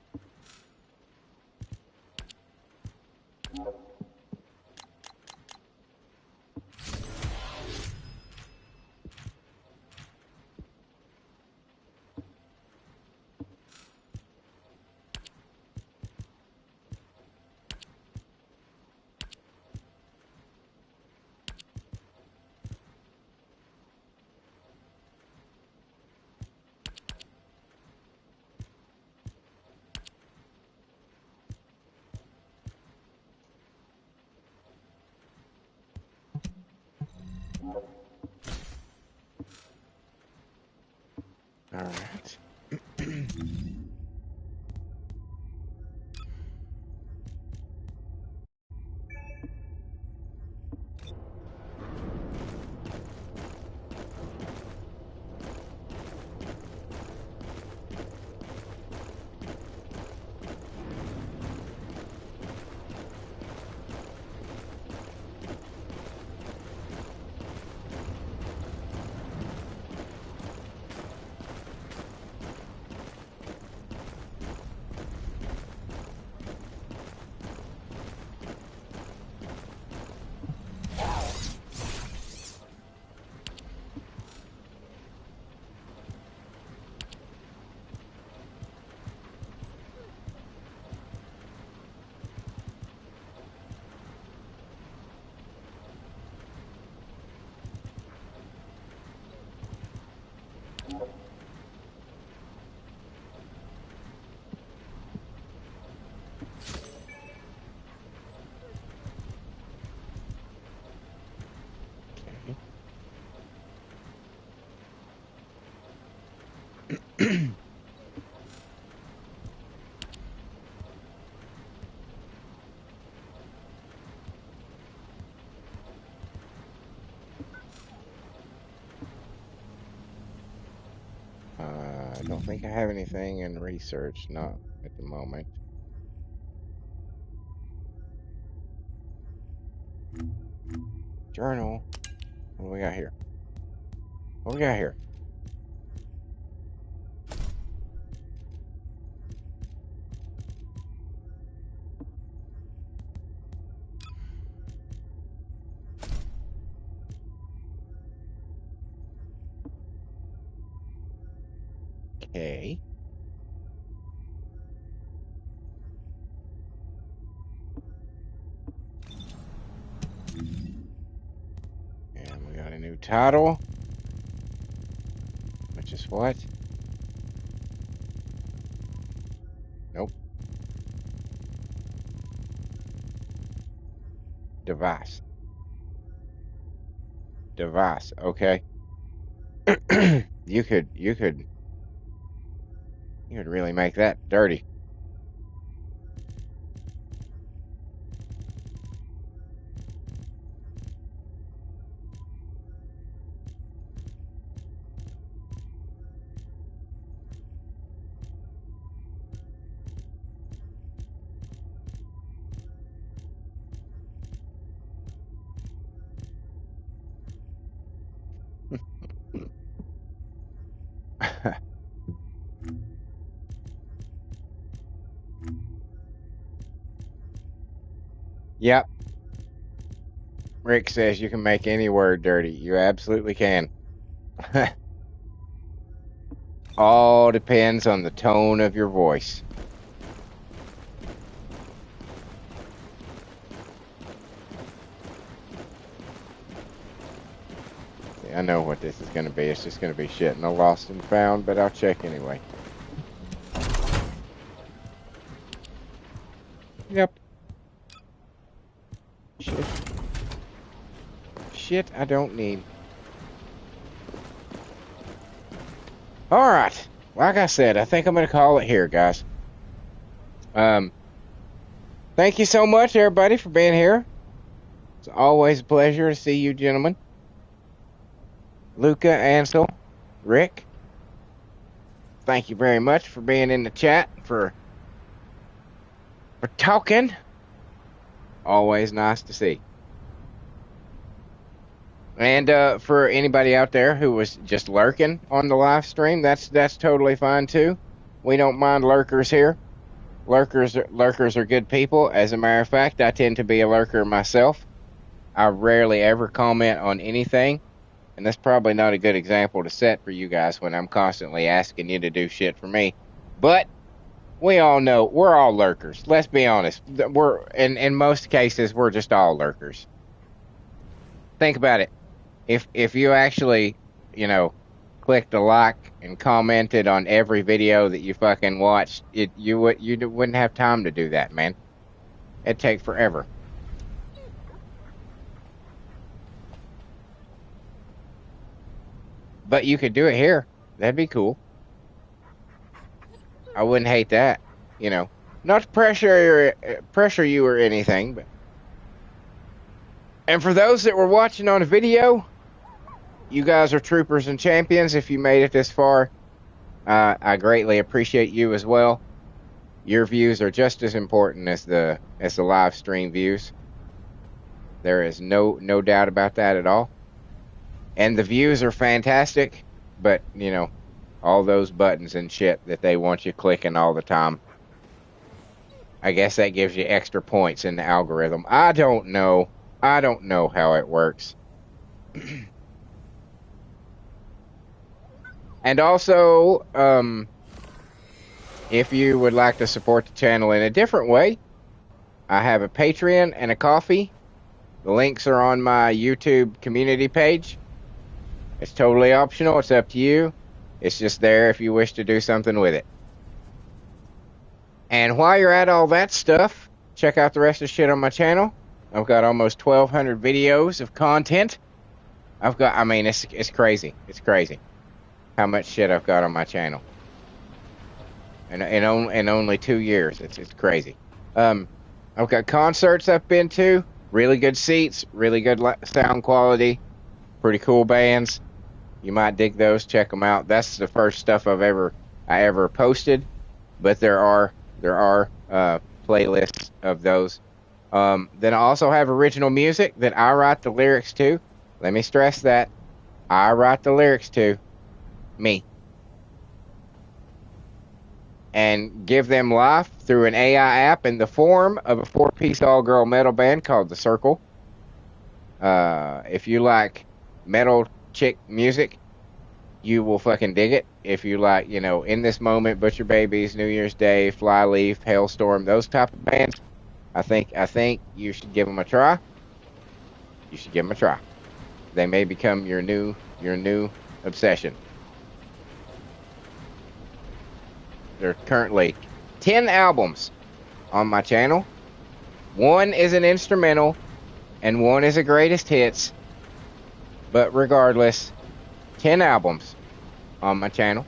[SPEAKER 1] All right. I don't think I have anything in research, not at the moment. Journal. What do we got here? What we got here? Okay. And we got a new title. Which is what? Nope. Device. Device. Okay. You could really make that dirty. Yep. Rick says you can make any word dirty. You absolutely can. All depends on the tone of your voice. I know what this is going to be. It's just going to be shit and a lost and found, but I'll check anyway. Yep. Shit. Shit I don't need. Alright. Like I said, I think I'm going to call it here, guys. Thank you so much, everybody, for being here. It's always a pleasure to see you, gentlemen. Luca, Ansel, Rick, thank you very much for being in the chat, for talking. Always nice to see. And for anybody out there who was just lurking on the live stream, that's totally fine too. We don't mind lurkers here. Lurkers are good people. As a matter of fact, I tend to be a lurker myself. I rarely ever comment on anything. And that's probably not a good example to set for you guys when I'm constantly asking you to do shit for me. But we all know we're all lurkers. Let's be honest. We're in most cases we're just all lurkers. Think about it. If you actually, clicked a like and commented on every video that you fucking watched, you wouldn't have time to do that, man. It'd take forever. But you could do it here. That'd be cool. I wouldn't hate that. Not to pressure you or anything, but. And for those that were watching on a video, you guys are troopers and champions. If you made it this far, I greatly appreciate you as well. Your views are just as important as the live stream views. There is no doubt about that at all. And the views are fantastic, but, all those buttons and shit that they want you clicking all the time. I guess that gives you extra points in the algorithm. I don't know how it works. And also, if you would like to support the channel in a different way, I have a Patreon and a Ko-fi. The links are on my YouTube community page. It's totally optional. It's up to you. It's just there if you wish to do something with it. And while you're at all that stuff, check out the rest of the shit on my channel. I've got almost 1,200 videos of content. It's crazy. It's crazy how much shit I've got on my channel. in only 2 years. It's crazy. I've got concerts I've been to. Really good seats, really good sound quality, pretty cool bands. You might dig those. Check them out. That's the first stuff I ever posted, but there are playlists of those. Then I also have original music that I write the lyrics to. Let me stress that I write the lyrics to, me, and give them life through an AI app in the form of a 4-piece all-girl metal band called The Circle. If you like metal chick music, you will fucking dig it. If you like, In This Moment, Butcher Babies, New Year's Day, Flyleaf, Hailstorm, those type of bands, I think you should give them a try. You should give them a try. They may become your new obsession. There are currently 10 albums on my channel. 1 is an instrumental, and 1 is a greatest hits. But regardless, 10 albums on my channel.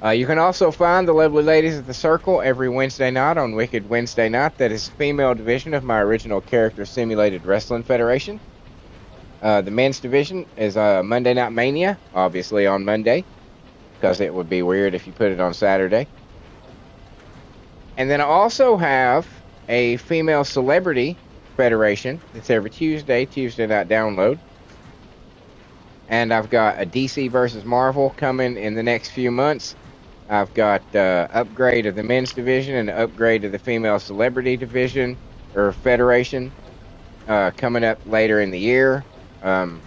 [SPEAKER 1] You can also find the lovely ladies at The Circle every Wednesday night on Wicked Wednesday Night. That is female division of my original character simulated wrestling federation. The men's division is Monday Night Mania, obviously on Monday, because it would be weird if you put it on Saturday. And then I also have a female celebrity federation that's every Tuesday night download. And I've got a DC versus Marvel coming in the next few months. I've got upgrade of the men's division and upgrade of the female celebrity division or federation coming up later in the year. On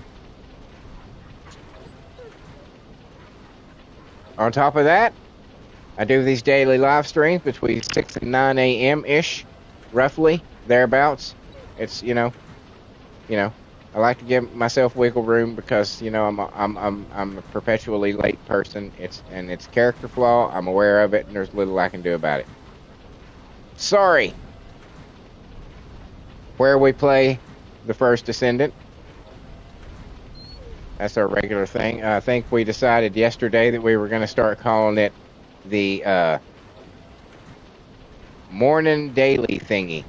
[SPEAKER 1] top of that, I do these daily live streams between 6 and 9 a.m. ish, roughly thereabouts. It's I like to give myself wiggle room because I'm a perpetually late person. It's character flaw. I'm aware of it, and there's little I can do about it. Sorry. Where we play the First Descendant. That's our regular thing. I think we decided yesterday that we were going to start calling it the Morning Daily thingy.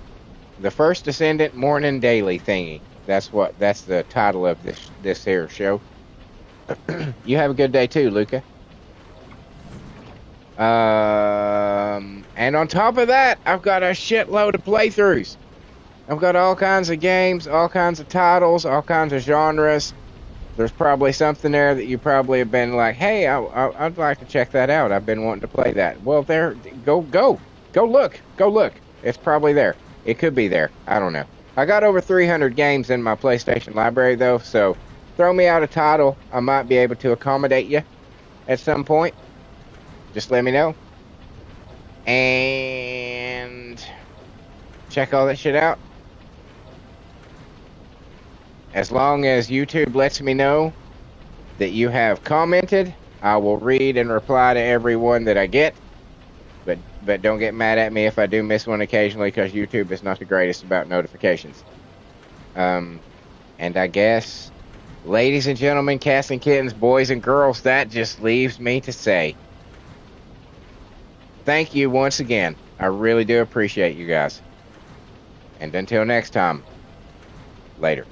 [SPEAKER 1] The First Descendant Morning Daily thingy. That's the title of this here show. You have a good day too, Luca. And on top of that, I've got a shitload of playthroughs. I've got all kinds of games, all kinds of titles, all kinds of genres. There's probably something there that you probably have been like, hey, I'd like to check that out. I've been wanting to play that. Well, there, go look. It's probably there. It could be there. I don't know. I got over 300 games in my PlayStation library, though, so throw me out a title. I might be able to accommodate you at some point. Just let me know. And check all that shit out. As long as YouTube lets me know that you have commented, I will read and reply to everyone that I get. But don't get mad at me if I do miss one occasionally, because YouTube is not the greatest about notifications. And I guess, ladies and gentlemen, cats and kittens, boys and girls, that just leaves me to say thank you once again. I really do appreciate you guys. And until next time, later.